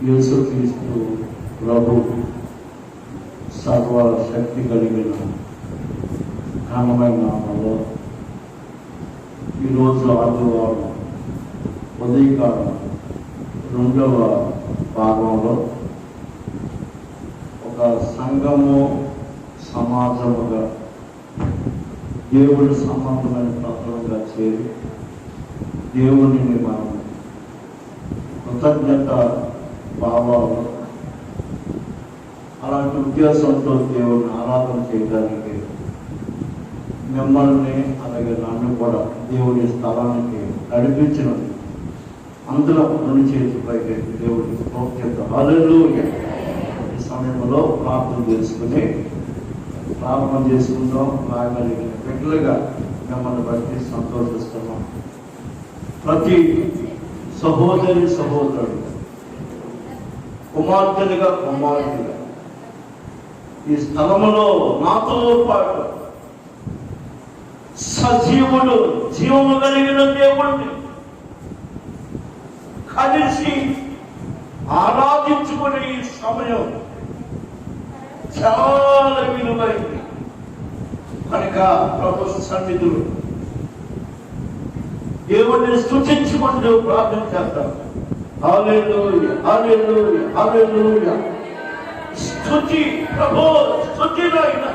యేసుక్రీస్తు ప్రభు సర్వశక్తి కలిగిన ఘనమైన నామములో ఈరోజు ఆదివారం ఉదయకాలం 2వ భాగంలో ఒక సంఘము సమాజముగా దేవుడి సంబంధమైన పత్రంగా చేరి దేవుడిని మనం కృతజ్ఞత భావాలు అలాంటి ఉద్దేశంతో దేవుడిని ఆరాధన చేయడానికి మిమ్మల్ని అలాగే నన్ను కూడా దేవుడి స్థలానికి నడిపించినది అందులో రెండు చేతులపైకి దేవుడికి స్తోత్రం. హల్లెలూయా. ఈ సమయంలో ప్రార్థన చేసుకుందాం. రాగలిగిన బిడ్డలుగా మిమ్మల్ని బట్టి సంతోషిస్తున్నాం. ప్రతి సహోదరుడు కుమార్తెలుగా ఈ స్థలములో నాతో పాటు సజీవుడు జీవము కలిగిన దేవుడిని కలిసి ఆరాధించుకునే ఈ సమయం చాలా విలువైంది కనుక ప్రభు సన్నిధులు దేవుడిని స్తుతించుకుంటూ ప్రార్థన చేద్దాం. హల్లెలూయా, హల్లెలూయా, హల్లెలూయా. స్తుతి ప్రభు, స్తుతినైనా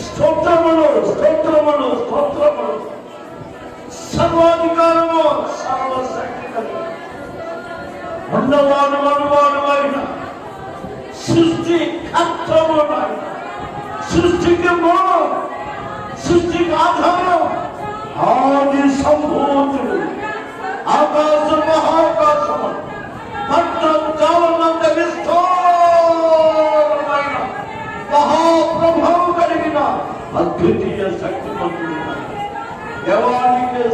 స్తోత్రములు, స్తోత్రములు, స్తోత్రములు. సర్వాధికారము, సర్వశక్తి కలిగిన ఉన్నవాడు అయిన సృష్టి కర్తము, సృష్టికి మూలం, సృష్టికి ఆధారం, ఆది సంభూతుడు, ఆకాశ మహాకాశము పట్టణాలంత విస్తారమైన మహాప్రభావం కలిగిన అద్వితీయ శక్తిమంతుడు దేవానికే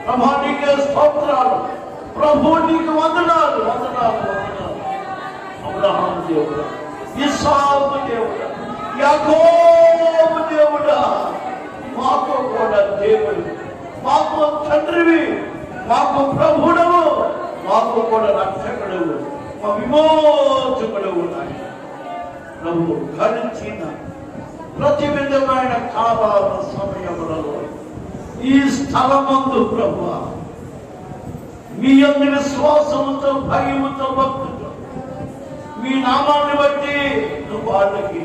ప్రభానికే స్తోత్రాలు. ప్రభు నీకు వందనాలు. అబ్రహాము దేవుడా, ఇస్సాకు దేవుడా, యాకోబు దేవుడా, మాకు కూడా దేవుడు, మాకు తండ్రివి, మాకు ప్రభుడవు, మాకు కూడా రక్షకుడవు, మా విమోచకుడవు. ప్రభు గడిచిన ప్రతి విధమైన కాలాల సమయములలో ఈ స్థలమందు ప్రభు మీ యందు విశ్వాసముతో, భయముతో, భక్తితో మీ నామాన్ని బట్టి వాళ్ళకి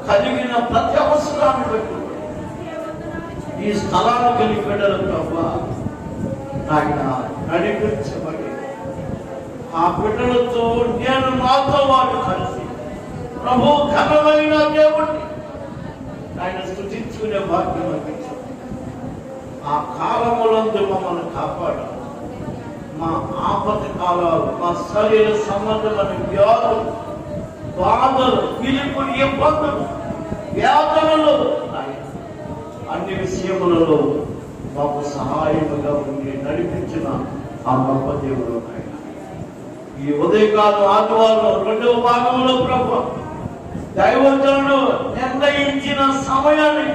కలిగిన ప్రతి అవసరాన్ని బట్టి ఈ స్థలానికి వెళ్ళి బిడ్డలు ప్రభు ఆయన నడిపించబడి ఆ బిడ్డలతో నేను నాతో వాడు కలిసి ప్రభు ఘనమైన దేవుడిని ఆయన స్తుతించుకునే భాగ్యం అనిపించాడు. ఆ కాలములందు మమ్మల్ని కాపాడాలి. మా ఆపద కాలాలు, మా శరీర సంబంధమైన వ్యాధులు, బాధలు, పిలుపులు, ఇబ్బందులు, వ్యాధులలో అన్ని విషయములలో మాకు సహాయముగా ఉండి నడిపించిన ఆ గొప్ప దేవుడు ఆయన ఈ ఉదయకాలం ఆదివారం 2వ భాగంలో ప్రభు దైవజనుడు నిర్ణయించిన సమయాన్ని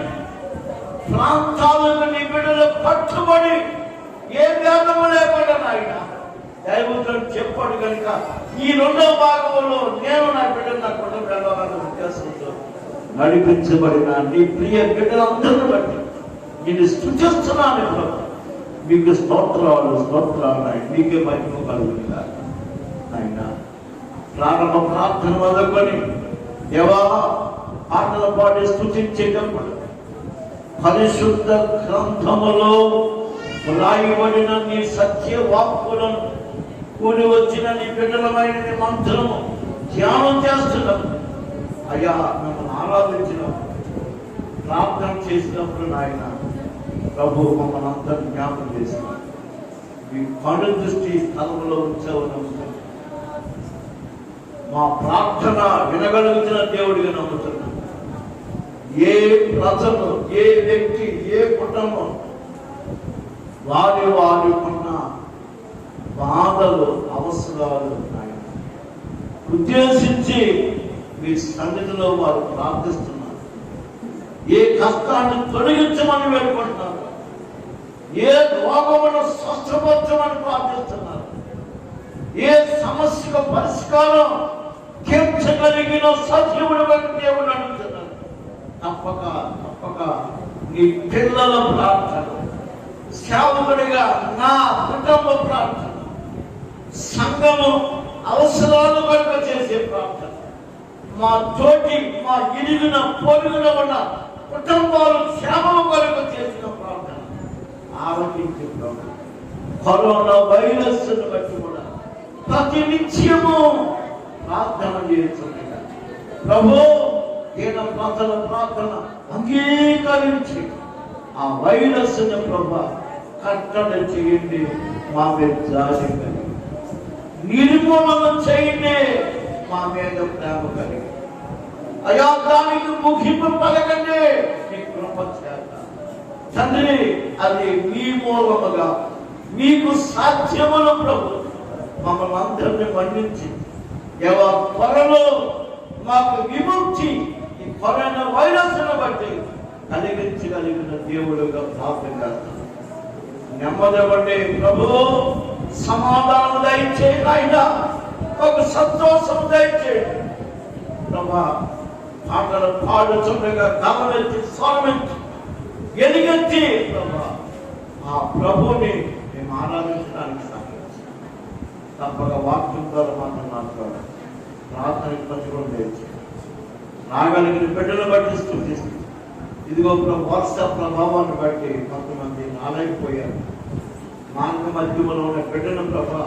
ప్రాంతాలకు నీ బిడ్డలు పట్టుబడి ఏ వ్యాధము లేకుండా ఆయన దైవజనుడు చెప్పాడు కనుక ఈ 2వ భాగంలో నేను నా బిడ్డలు నా కుటుంబ వెళ్ళాలన్న ఉద్దేశంతో నడిపించబడిన నీ ప్రియ బిడ్డలందరిని బట్టి నేను స్తుతిస్తున్నాను ప్రభు. మీకు స్తోత్రాలు ఆయన, మీకే మహిమ కలుగునిగా. ఆయన ప్రారంభ ప్రార్థన మొదలుకొని దేవా పాటలు పాడి స్తుతించేటప్పుడు పరిశుద్ధ గ్రంథములో రాయబడిన నీ సత్య వాక్కులను కూడి వచ్చిన నీ బిడ్డలమైన నీ మంత్రము ధ్యానం చేస్తున్నాము. అయ్యా మిమ్మల్ని ఆరాధించినప్పుడు, ప్రార్థన చేసినప్పుడు నాయన ప్రభు మమ్మల్ని అందరినీ జ్ఞాపకం చేసినారు. మీ కను దృష్టి స్థలంలో ఉంచవని మా ప్రార్థన వినగలుగుతున్న దేవుడిగా నమ్ముతున్నాం. ఏ ప్రజలు, ఏ వ్యక్తి, ఏ కుటుంబం వారికున్న బాధలు, అవసరాలు ఆయన ఉద్దేశించి మీ సన్నిధిలో వారు ప్రార్థిస్తున్నారు. ఏ కష్టాన్ని తొలగించమని వేడుకుంటున్నారు, ఏ రోగమును స్వస్థపరచమని ప్రార్థిస్తున్నారు. ఏ సమస్యకు పరిష్కారం తీర్చగలిగిన సజీవుడు దేవుడు అడుగుతున్నాడు. తప్పక నీ పిల్లల ప్రార్థన, సేవకుడిగా నా కుటుంబ ప్రార్థన, సంఘము అవసరాలు కొరకు చేసే ప్రార్థన, మా తోటి మా ఇరుగున పొరుగున ఉన్న కుటుంబాలు క్షేమం కొరకు చేసిన ప్రార్థన ఆలోచించే ప్రార్థన. కరోనా వైరస్ బట్టి కూడా ప్రతి నిత్యము ప్రార్థన చేస్తున్నా ప్రభు ఈయన ప్రార్థన అంగీకరించి ఆ వైరస్ ప్రభు కట్టడి చేయండి, మా మీద జాలి కలిగి నిర్మూలన చేయండి, మా మీద ప్రేమ కలిగి అయా దానికి ముగింపు పలకండి నీ కృప చేత తండ్రి. అది మీ మూలముగా మీకు సాధ్యములు ప్రభు మమ్మల్ని అందరినీ మన్నించి త్వరలో మాకు విముక్తి ఈ కరోనా వైరస్ బట్టి కలిగించగలిగిన దేవుడుగా ప్రార్థన నెమ్మదివ్వండి ప్రభు. సమాధానం దయచేయండి ఆయన, ఒక సంతోషం దయచేయండి ప్రభా. పాటలు పాడుతుండగా గమనించి స్వరమించి ఎదిగెత్తి ప్రభా ఆ ప్రభుని మేము ఆరాధించడానికి సాగించాం. తప్పక వాక్యం ద్వారా మాట్లాడాలి, ప్రార్థనకి ప్రతిఫలం తెచ్చి రాగలిగిన బిడ్డలు బట్టి స్థుతిస్తుంది. ఇదిగో వాట్సాప్ ప్రభావాన్ని బట్టి కొంతమంది రాలేకపోయారు. మార్గ మధ్యలో ఉన్న బిడ్డల ప్రభా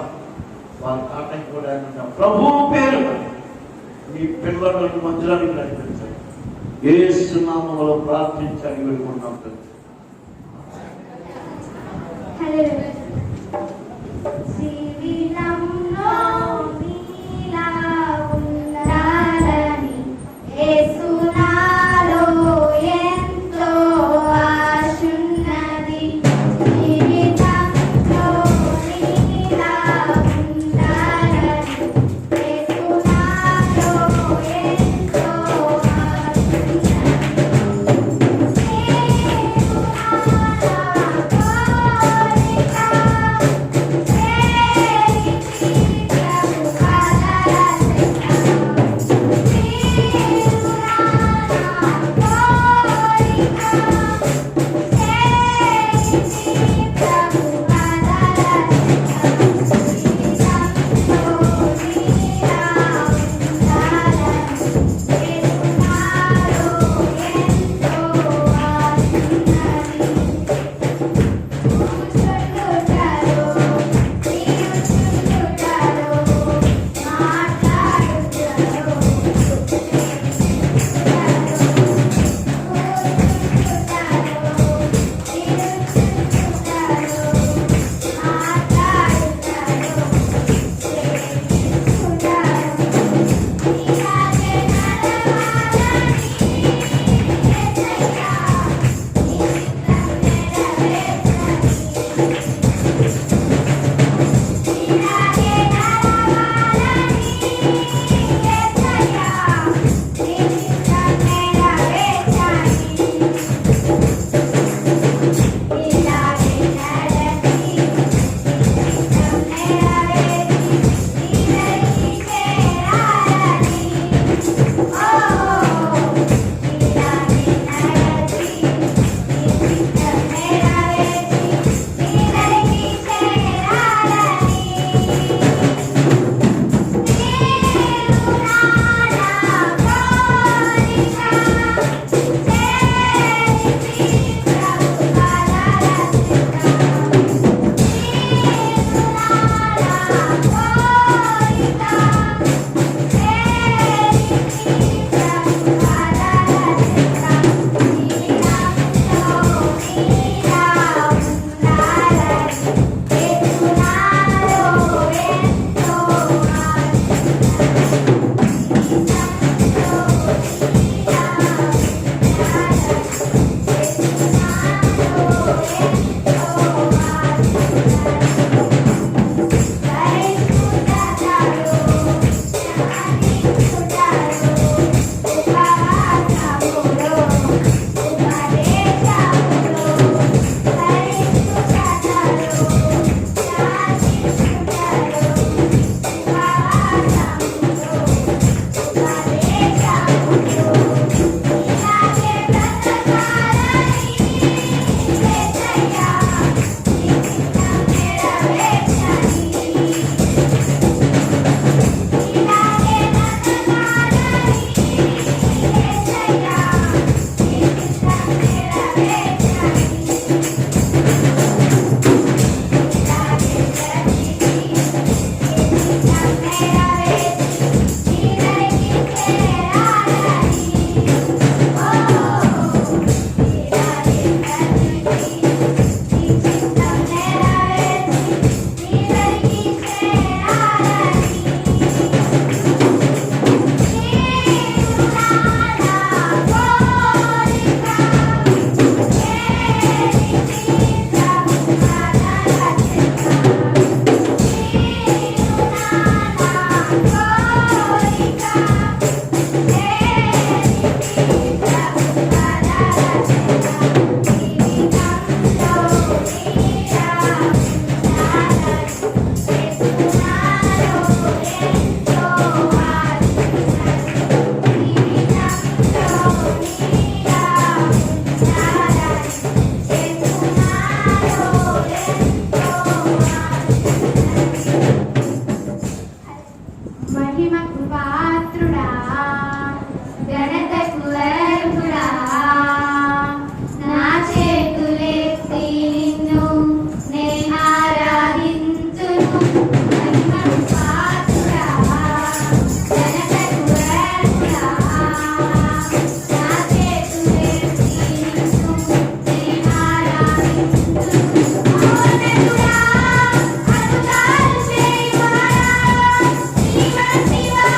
వారికి ఆటంకపడకుండా ప్రభు పేరు మీ పిల్లలను మందిరానికి నడిపించండి. యేసు నామములో ప్రార్థించని వేడుకుంటున్నాం. Thank you. మహిమకు పాత్రుడా ఘనతకు అర్హుడా నా చేతులెత్తి నిన్ను నే ఆరాధింతును మహిమకు పాత్రుడా ఘనతకు అర్హుడా నా చేతులెత్తి నిన్ను నే ఆరాధింతును మహోన్నతుడా అద్భుతాలు చేయువాడా నీ వంటి వాడు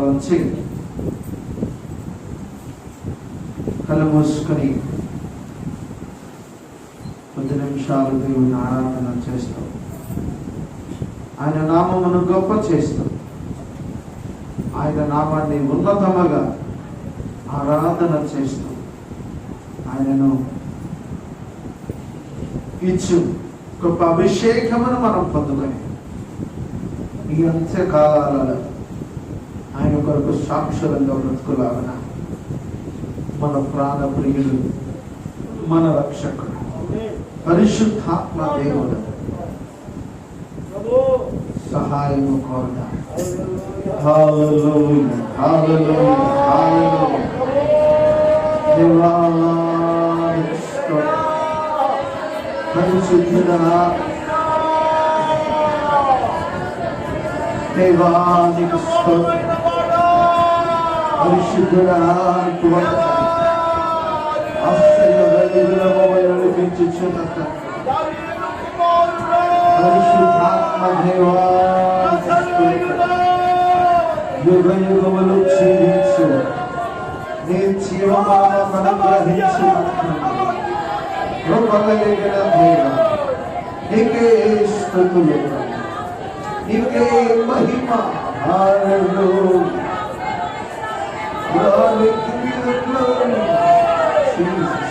ఉంచి కళ్ళు మూసుకొని కొద్ది నిమిషాలు దేవుని ఆరాధన చేస్తూ ఆయన నామమును గొప్ప చేస్తూ ఆయన నామాన్ని ఉన్నతముగా ఆరాధన చేస్తూ ఆయనను ఇచ్చు గొప్ప అభిషేకమును మనం పొందుకొని ఈ అంత్యకాలాలలో ఆయన కొరకు సాక్షులంగా బ్రతుకులాగన మన ప్రాణ ప్రియుడు మన రక్షకుడు పరిశుద్ధాత్మ దేవుడు సహాయము కోరుతాం. హల్లెలూయా హల్లెలూయా హల్లెలూయా. దేవానికి స్తోత్రం. పరిశుద్ధుడా దేవానికి స్తోత్రం. పరిశుద్ధుడా నీకు వందనాలు. ఆశ్చర్య వెలుగులో మమ్మల్ని నడిపించుచున్న పరిశుద్ధాత్మ దేవానికి స్తోత్రం. యుగ యుగములు జీవించు నీ జీవమానం అనుగ్రహించు కృపగలిగిన దేవ నీకే స్తుతులు నీకే మహిమ. హల్లెలూయా. Glory, give you the glory, Jesus.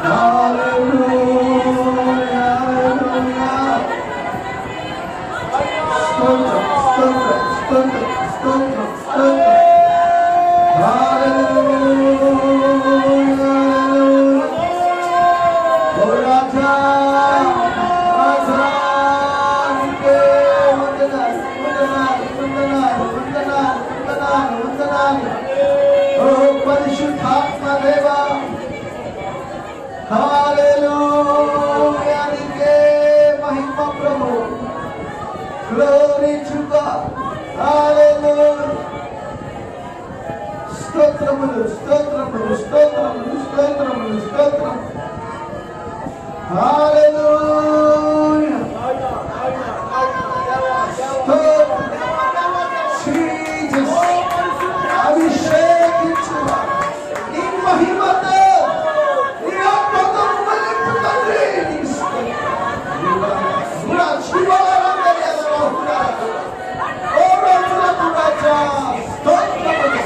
Hallelujah, hallelujah. Stotram, stotram, stotram, stotram, stotram. Hallelujah, hallelujah. Oh Raja, Raja, Nike, Vandanal, Vandanal, Vandanal, Vandanal, Vandanal, Vandanal. Oh Parishuthatma Deva, Hallelujah, Nike, Mahima Prabhu. Glory to God, Hallelujah. Stotramu, stotramu, stotramu, stotramu, stotramu. Hallelujah. Stotram. Jesus. అభిషేకించు నీ మహిమతో నీ ఆత్మతో మలింపు తండ్రి. నీకు స్తోత్రం. శివారందరిలో ఉన్నారు. ఓ రాజులకు రాజా స్తోత్రములు.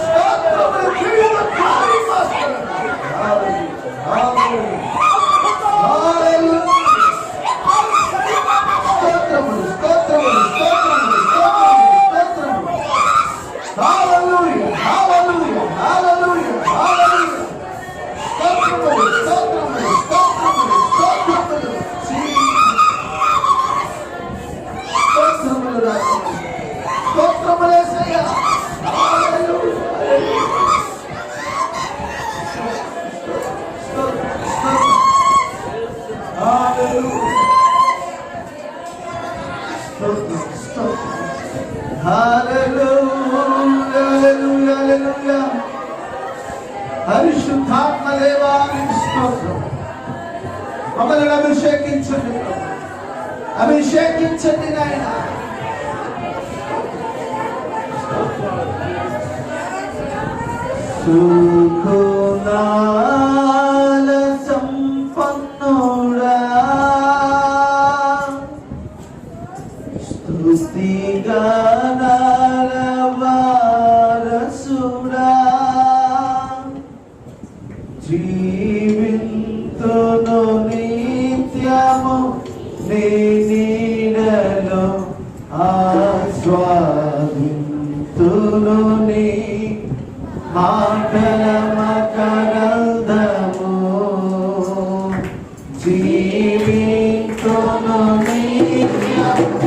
స్తోత్రములు. Give you the glory, Master. Hallelujah. Hallelujah. Hallelujah. స్తోత్రములు, స్తోత్రములు, స్తోత్రములు, స్తోత్రములు, స్తోత్రములు. Hallelujah, hallelujah, hallelujah, hallelujah. Stotramulu, stotramulu, stotramulu, stotramulu. Stotramulu Raja. Stotramulu యేసయ్యా. Hallelujah, hallelujah. Stotram, stotram. Hallelujah. Stotram, stotram. Hallelujah, hallelujah, hallelujah. పరిశుద్ధాత్మ దేవానికి స్తోత్రం. మమ్మల్ని అభిషేకించండి ప్రభు. అభిషేకించండి నాయన. సుఖనాల సంపన్నుడా స్తుతిగానాల వారసుడా జీవింతును నిత్యము నీ నీడలో ఆస్వాదింతును నీ మాటల మకరందము జీవింతును నిత్యము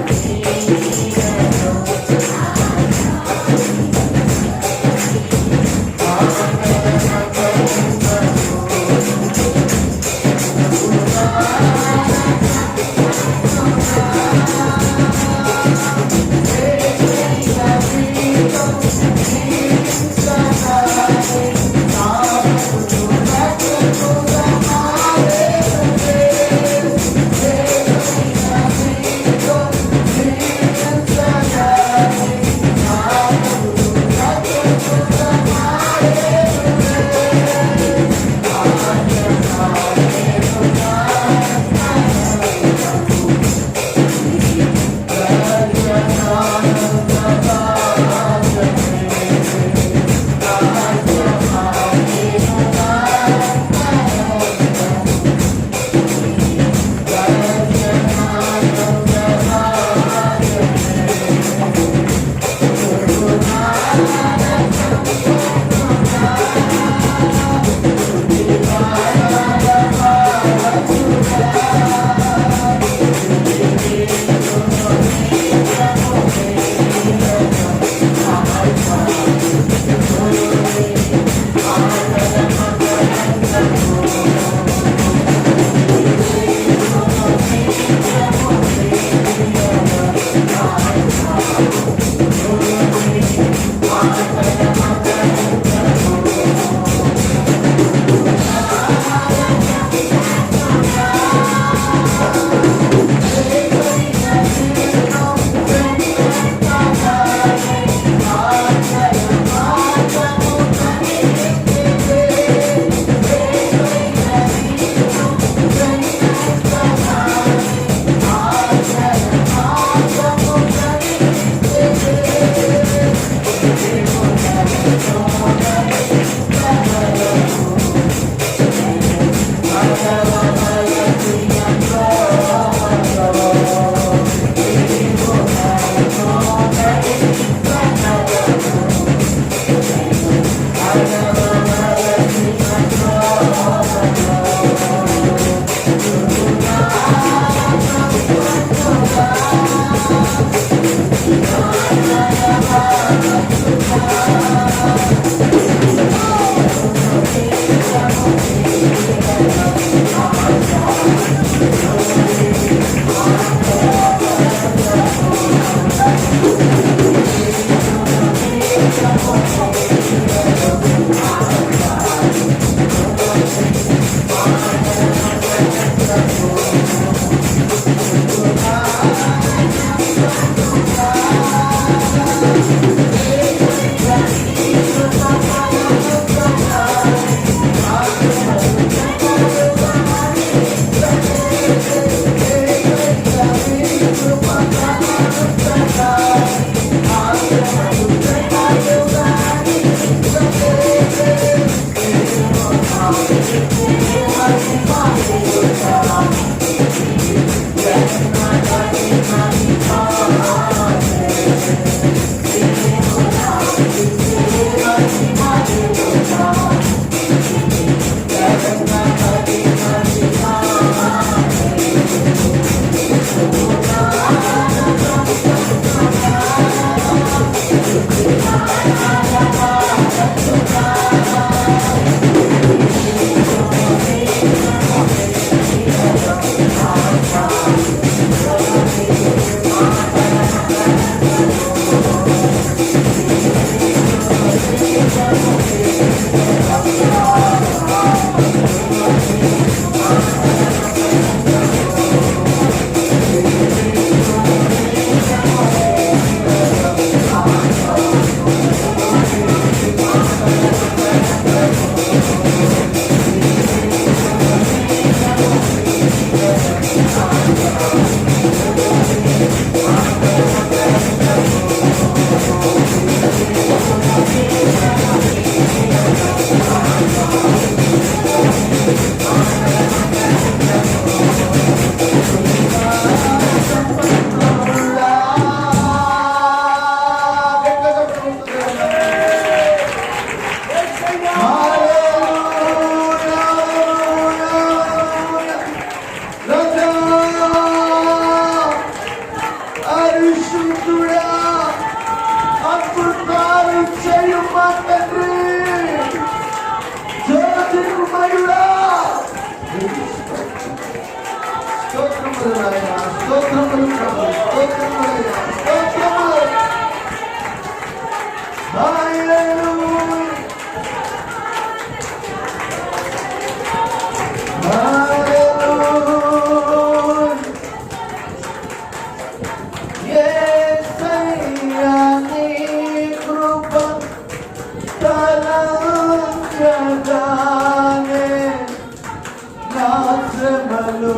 శ్రమలు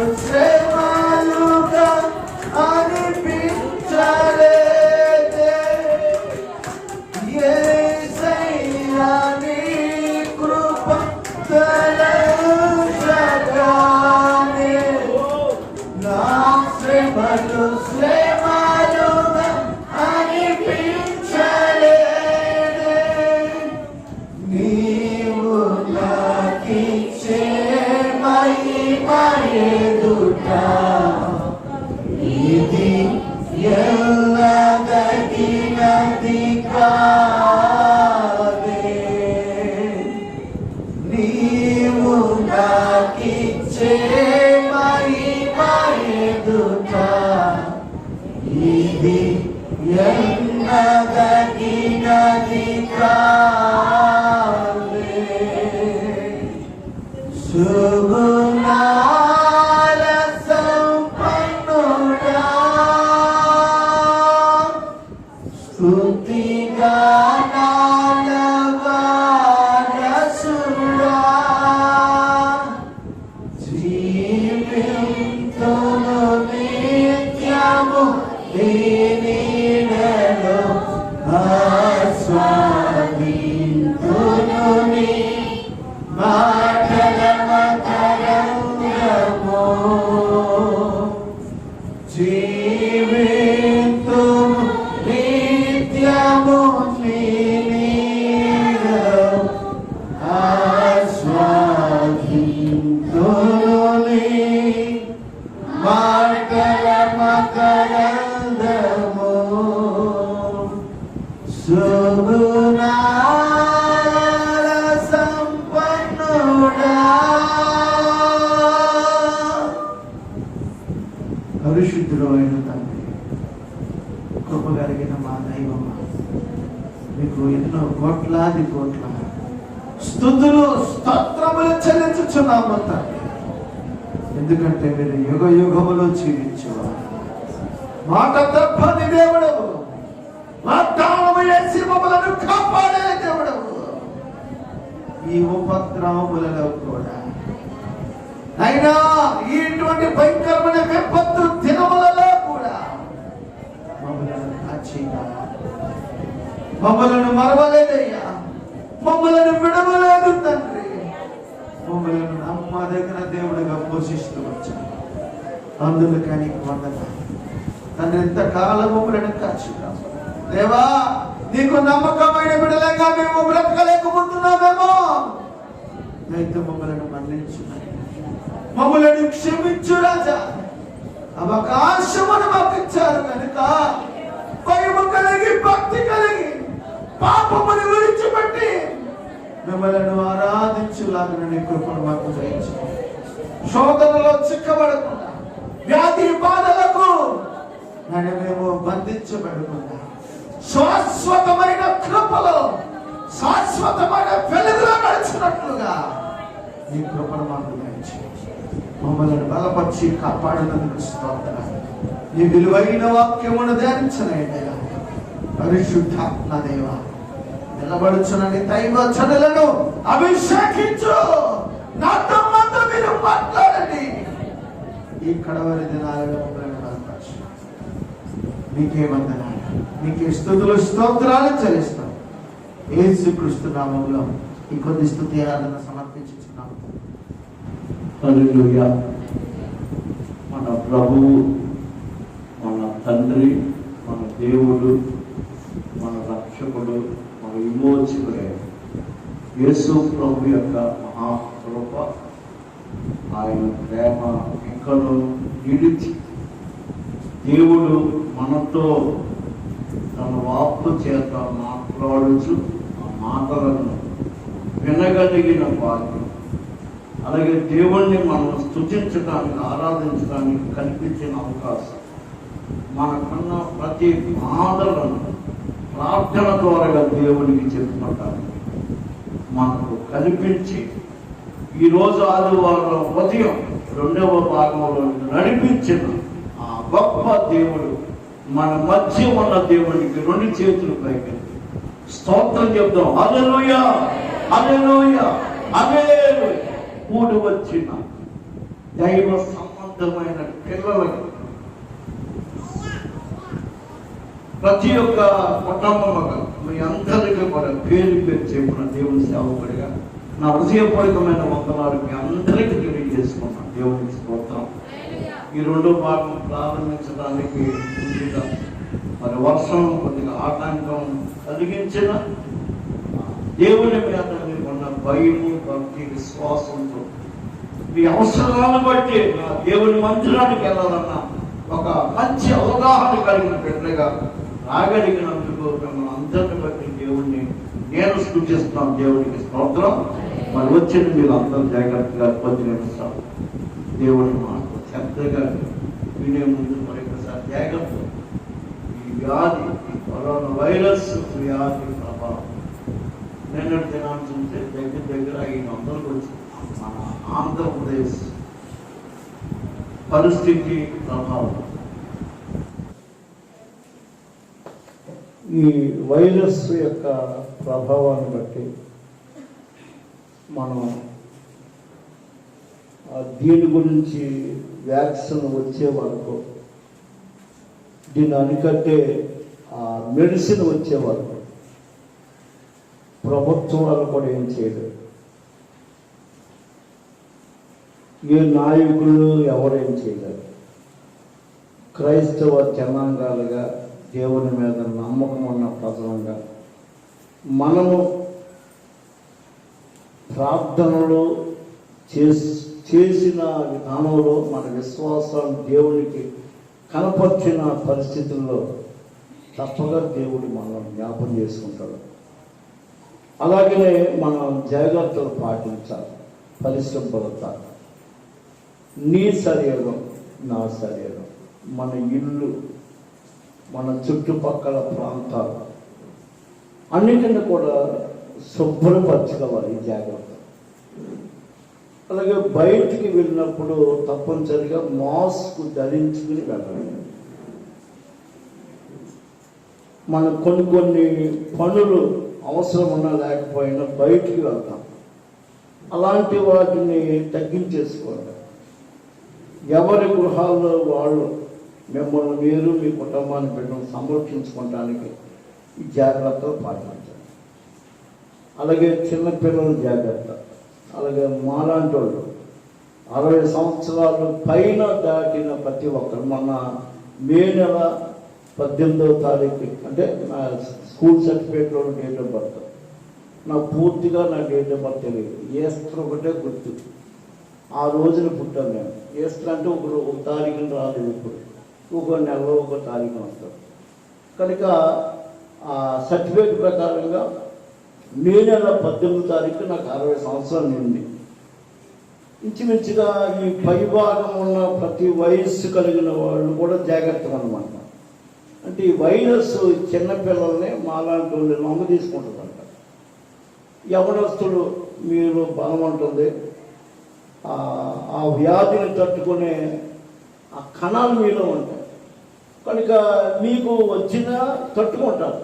అనిపించలేదు ప్రభునాల సంపన్నుడా పరిశుద్ధుడు అయిన తండ్రి, కృప కలిగిన మా దైవం, మీకు ఎన్నో కోట్లాది కోట్ల స్తుతులు స్తోత్రములు చెల్లించుచున్నాము తండ్రి. ఎందుకంటే మీరు యుగ యుగములో జీవించేవారు, మాట తప్పని దేవుడవు, వాగ్దానము చేసి మమ్మలను కాపాడే దేవుడవు. ఈ ఉపద్రవములలో కూడా అయినా ఇటువంటి భయంకరమైన విపత్తు దినములలో కూడా మమ్మలను కాచిగా, మమ్మలను మరవలేదయ్యా, మమ్మలను విడవలేదు తండ్రి. మమ్మలను నమ్మదగిన దేవుడిగా పోషిస్తూ వచ్చాను. అందుకని వందనాలు తండ్రి. ఎంతకాలం మమ్మలను కాచిగా దేవా, నీకు నమ్మకమైన బిడ్డలుగా మేము బ్రతకలేకపోతున్నామేమో, అయితే మమ్మలను మన్నించున్నాయి, మమ్మలను క్షమించు రాజా. అవకాశమును మాకు ఇచ్చారు కనుక భయము కలిగి భక్తి కలిగి పాపమును విడిచిపెట్టి మిమ్మలను ఆరాధించులాగా నీ కృపను మాకు దయచు. శోధనలో చిక్కబడకుండా, వ్యాధి బాధలకు మేము బంధించబడకుండా, శాశ్వతమైన కృపలో శాశ్వతమైన వెలుగులో నడిచినట్లుగా నీ కృపను మాకు దయచు. మమ్మల్ని బలపరిచి కాపాడినందుకు స్తోత్రాలు. నీ విలువైన వాక్యమును ధ్యానించనయ్యా. పరిశుద్ధాత్మ దేవ, నిలబడుచునని దైవజనులను అభిషేకించు. నాతో మీరు మాట్లాడండి. ఈ కడవరి దినాలలో మమ్మల్ని బలపరచు. నీకే వందనాలు, నీకే స్తుతులు స్తోత్రాలు చెల్లిస్తాం. యేసుక్రీస్తు నామములో ఈ కొద్ది స్తుతి ఆరాధన సమర్పించుచున్నాము. హల్లెలూయా. మన ప్రభువు, మన తండ్రి, మన దేవుడు, మన రక్షకుడు, మన విమోచకుడే యేసు ప్రభు యొక్క మహాకృప, ఆయన ప్రేమ ఇంకను నిలిచి దేవుడు మనతో తన వాక్కు చేత మాట్లాడుచు ఆ మాటలను వినగలిగిన భాగ్యం, అలాగే దేవుణ్ణి మనం స్తుతించడానికి, ఆరాధించడానికి కల్పించిన అవకాశం, మనకున్న ప్రతి బాధలను ప్రార్థన ద్వారా దేవునికి చెప్పుకుంటానికి మనకు కల్పించి ఈరోజు ఆదివారం ఉదయం 2వ భాగంలో నడిపించిన ఆ గొప్ప దేవుడు, మన మధ్య ఉన్న దేవునికి 2 చేతులు పైకి స్తోత్రం చెప్తాం. హల్లెలూయా, హల్లెలూయా, హల్లెలూయా. కూడి వచ్చిన దైవ సంబంధమైన పిల్లలకి, ప్రతి ఒక్క కుటుంబముగా మీ అందరికీ కూడా పేరు పేరు చెప్పిన దేవుని సేవకుడిగా నా హృదయపూర్వకమైన వందనాలు మీ అందరికీ తెలియజేసుకున్నాను. దేవునికి స్తోత్రం. ఈ 2వ భాగం ప్రారంభించడానికి ముందుగా మరి వర్షం కొద్దిగా ఆటంకం కలిగించిన దేవుని మీద మీకున్న భయము, భక్తి, విశ్వాసంతో మీ అవసరాలను బట్టి దేవుని మందిరానికి వెళ్ళాలన్న ఒక మంచి అవగాహన కలిగిన బిడ్డగా రాగలిగినందుకు మిమ్మల్ని అందరిని బట్టి దేవుణ్ణి నేను సూచిస్తున్నాను. దేవునికి స్తోత్రం. మరి వచ్చిన మీరు అందరూ జాగ్రత్తగా 10 నిమిషాలు దేవుని మాట శ్రద్ధగా వినే ముందు మరి ఒకసారి జాగ్రత్త. ఈ వ్యాధి, ఈ కరోనా వైరస్ వ్యాధి ప్రభావం నిన్నటి దినాన్ని చూస్తే దగ్గర 500 వచ్చింది. మన ఆంధ్రప్రదేశ్ పరిస్థితి ప్రభావం, ఈ వైరస్ యొక్క ప్రభావాన్ని బట్టి మనం దీని గురించి వ్యాక్సిన్ వచ్చే వరకు, దీన్ని అనికట్టే మెడిసిన్ వచ్చే వరకు ప్రభుత్వాలు కూడా ఏం చేయలేదు. ఏ నాయకులు ఎవరేం చేయలేరు. క్రైస్తవ జనాంగాలుగా, దేవుని మీద నమ్మకం ఉన్న ప్రజలంగా మనము ప్రార్థనలో చేసిన విధానంలో మన విశ్వాసాన్ని దేవునికి కనపరిచిన పరిస్థితుల్లో తప్పగా దేవుడు మనం జ్ఞాపం చేసుకుంటాడు. అలాగనే మనం జాగ్రత్తలు పాటించాలి, పరిశుభ్రత. నీ శరీరం నా శరీరం, మన ఇల్లు, మన చుట్టుపక్కల ప్రాంతాలు అన్నిటిని కూడా శుభ్రపరచుకోవాలి. జాగ్రత్త. అలాగే బయటికి వెళ్ళినప్పుడు తప్పనిసరిగా మాస్క్ ధరించుకుని వెళ్ళాలి. మనం కొన్ని పనులు అవసరం ఉన్నా లేకపోయినా బయటికి వెళ్తాం. అలాంటి వాటిని తగ్గించేసుకోండి. ఎవరి గృహాల్లో వాళ్ళు మిమ్మల్ని మీరు మీ కుటుంబాన్ని పెట్టడం సంరక్షించుకోవడానికి ఈ జాగ్రత్తలు పాటించాలి. అలాగే చిన్నపిల్లల జాగ్రత్త. అలాగే మాలాంటి వాళ్ళు 60 సంవత్సరాలు పైన దాటిన ప్రతి ఒక్కరు, మొన్న మే నెల 18వ తారీఖు అంటే నా స్కూల్ సర్టిఫికేట్లో డేట్ ఆఫ్ బర్త్, నాకు పూర్తిగా నా డేట్ ఆఫ్ బర్త్ తెలియదు. ఈస్టర్ ఒకటే గుర్తు. ఆ రోజున పుట్టాను నేను. ఈస్టర్ అంటే ఒక తారీఖున రాలేదు, ఇప్పుడు ఒక నెలలో ఒక తారీఖున వస్తాడు. కనుక ఆ సర్టిఫికేట్ ప్రకారంగా మే నెల 18వ తారీఖు నాకు 60 సంవత్సరాలు నిండి. ఇంచుమించుగా ఈ పైభాగం ఉన్న ప్రతి వయస్సు కలిగిన వాళ్ళు కూడా జాగ్రత్తగా అన్నమాట. అంటే ఈ వైరస్ చిన్నపిల్లల్ని మాలాంటి వాళ్ళు లొంగ తీసుకుంటుందంట. యవనస్తులు మీరు బలం ఉంటుంది, ఆ వ్యాధిని తట్టుకునే ఆ కణాలు మీలో ఉంటాయి. కనుక మీకు వచ్చినా తట్టుకుంటారు.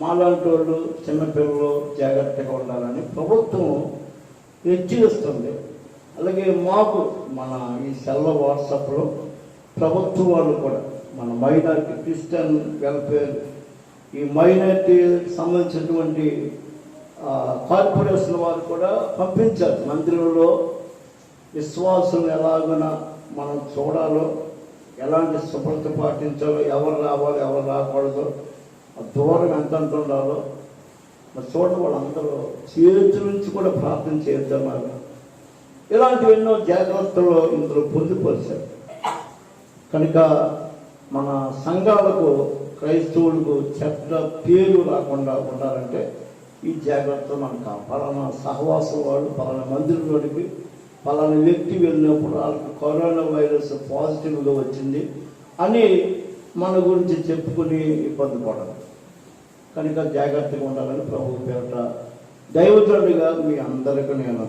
మాలాంటి వాళ్ళు చిన్నపిల్లలు జాగ్రత్తగా ఉండాలని ప్రభుత్వం హెచ్చరిస్తుంది. అలాగే మాకు మన ఈ సెల్ వాట్సాప్లో ప్రభుత్వం వాళ్ళు కూడా మన మైనారిటీ క్రిస్టియన్ వెల్ఫేర్, ఈ మైనారిటీ సంబంధించినటువంటి కార్పొరేషన్ వారు కూడా పంపించారు. మందిరంలో విశ్వాసులను ఎలాగైనా మనం చూడాలో, ఎలాంటి శుభ్రత పాటించాలో, ఎవరు రావాలో ఎవరు రాకూడదు, దూరం ఎంత ఉండాలో మరి చూడండి. వాళ్ళందరూ చేతుల నుంచి కూడా ప్రార్థన చేద్దామని ఇలాంటివి ఎన్నో జాగ్రత్తలు ఇందులో పొందుపరిచారు. కనుక మన సంఘాలకు, క్రైస్తవులకు చెడ్డ పేరు రాకుండా ఉండాలంటే ఈ జాగ్రత్త మనకు పలానా సహవాసం వాళ్ళు పలానా మందిరంలోనికి పలానా వ్యక్తి వెళ్ళినప్పుడు వాళ్ళకి కరోనా వైరస్ పాజిటివ్గా వచ్చింది అని మన గురించి చెప్పుకుని ఇబ్బంది పడదు. కనుక జాగ్రత్తగా ఉండాలని ప్రభు పేరట దైవజనుడిగా మీ అందరికీ నేను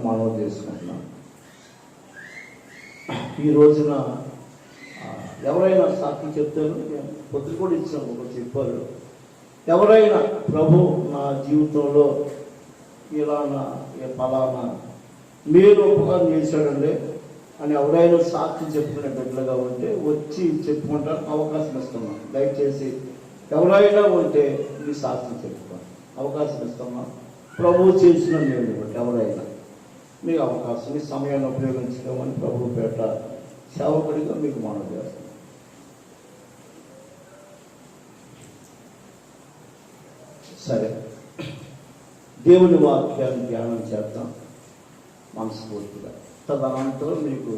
మనవి చేసుకుంటున్నాను. ఈ రోజున ఎవరైనా సాక్షి చెప్తారు, పొద్దు కూడా ఇచ్చాను, ఒకరు చెప్పారు, ఎవరైనా ప్రభు నా జీవితంలో ఇలానా ఫలానా మీరు ఉపకారం చేశాడండి అని ఎవరైనా సాక్షి చెప్పుకునే బిడ్డలుగా ఉంటే వచ్చి చెప్పుకుంటానికి అవకాశం ఇస్తున్నాం. దయచేసి ఎవరైనా ఉంటే మీ సాక్షి చెప్పుకోండి, అవకాశం ఇస్తున్నాం. ప్రభు చేసిన నేను బట్టి ఎవరైనా మీకు అవకాశం, మీ సమయాన్ని ఉపయోగించుకోమని ప్రభు పేట సేవకుడిగా మీకు మనవి చేస్తాం. సరే, దేవుని వాక్యాన్ని ధ్యానం చేద్దాం మనస్ఫూర్తిగా. తదనంతరం మీకు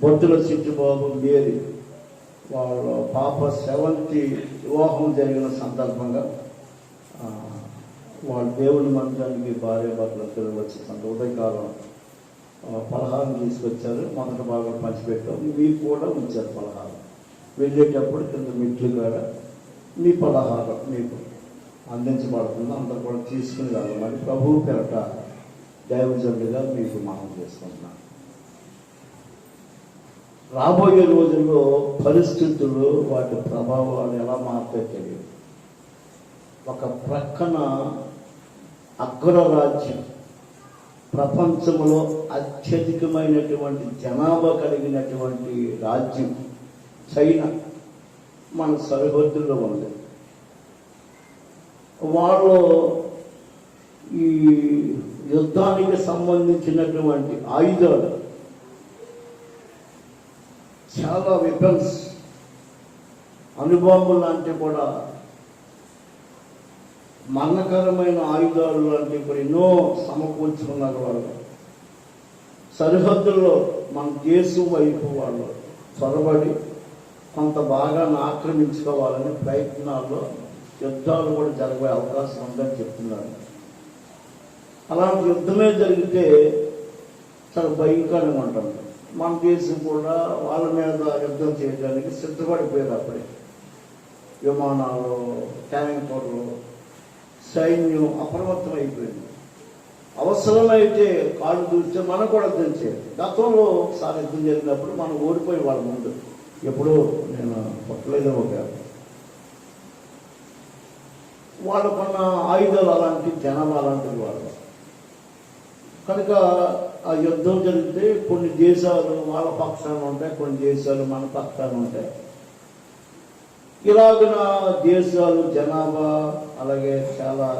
బొద్దుల చిట్టుబాబు మేరీ వాళ్ళ పాప 7th వివాహం జరిగిన సందర్భంగా వాళ్ళు దేవుని మందిరానికి భార్య భర్తలు వచ్చేసంత ఉదయకాలం పలహారం తీసుకొచ్చారు. మొదటి భాగం పంచిపెట్టాం, మీకు కూడా ఉంచారు పలహారం. వెళ్ళేటప్పుడు కింద మెట్లు కూడా మీ పలహారం మీకు అందించబడుతుంది, అందరూ కూడా తీసుకుని వెళ్ళమని ప్రభువు పేరట దైవజనుడిగా మీకు మనం చేసుకుంటున్నాం. రాబోయే రోజుల్లో పరిస్థితులు, వాటి ప్రభావాలు ఎలా మారుతాయో తెలియదు. ఒక ప్రక్కన అగ్రరాజ్యం, ప్రపంచంలో అత్యధికమైనటువంటి జనాభా కలిగినటువంటి రాజ్యం చైనా మన సరిహద్దుల్లో ఉంది. వాళ్ళు ఈ యుద్ధానికి సంబంధించినటువంటి ఆయుధాలు, చాలా వెపన్స్, అణుబాంబులు లాంటి కూడా మరణకరమైన ఆయుధాలు లాంటివి కూడా ఎన్నో సమకూర్చుకున్నారు. వాళ్ళు సరిహద్దుల్లో మన దేశం వైపు వాళ్ళు చొరబడి కొంత భాగాన్ని ఆక్రమించుకోవాలనే ప్రయత్నాల్లో యుద్ధాలు కూడా జరిగే అవకాశం ఉందని చెప్తున్నారు. అలాంటి యుద్ధమే జరిగితే చాలా భయంకరంగా ఉంటుంది. మన దేశం కూడా వాళ్ళ మీద యుద్ధం చేయడానికి సిద్ధపడిపోయారు. అప్పుడే విమానాలు, ట్యాంకర్లు, సైన్యం అప్రమత్తం అయిపోయింది. అవసరమైతే కాళ్ళు దూస్తే మనం కూడా యుద్ధం చేయాలి. గతంలో ఒకసారి యుద్ధం జరిగినప్పుడు మనం ఓడిపోయి వాళ్ళ ముందు ఎప్పుడూ నేను పట్టలేదు. ఒక వాళ్ళకున్న ఆయుధాలు అలాంటి, జనాభా అలాంటివి వాళ్ళు. కనుక ఆ యుద్ధం జరిగితే కొన్ని దేశాలు వాళ్ళ పక్షాన ఉంటాయి, కొన్ని దేశాలు మన పక్షాన ఉంటాయి. ఇలాగున దేశాలు, జనాభా, అలాగే చాలా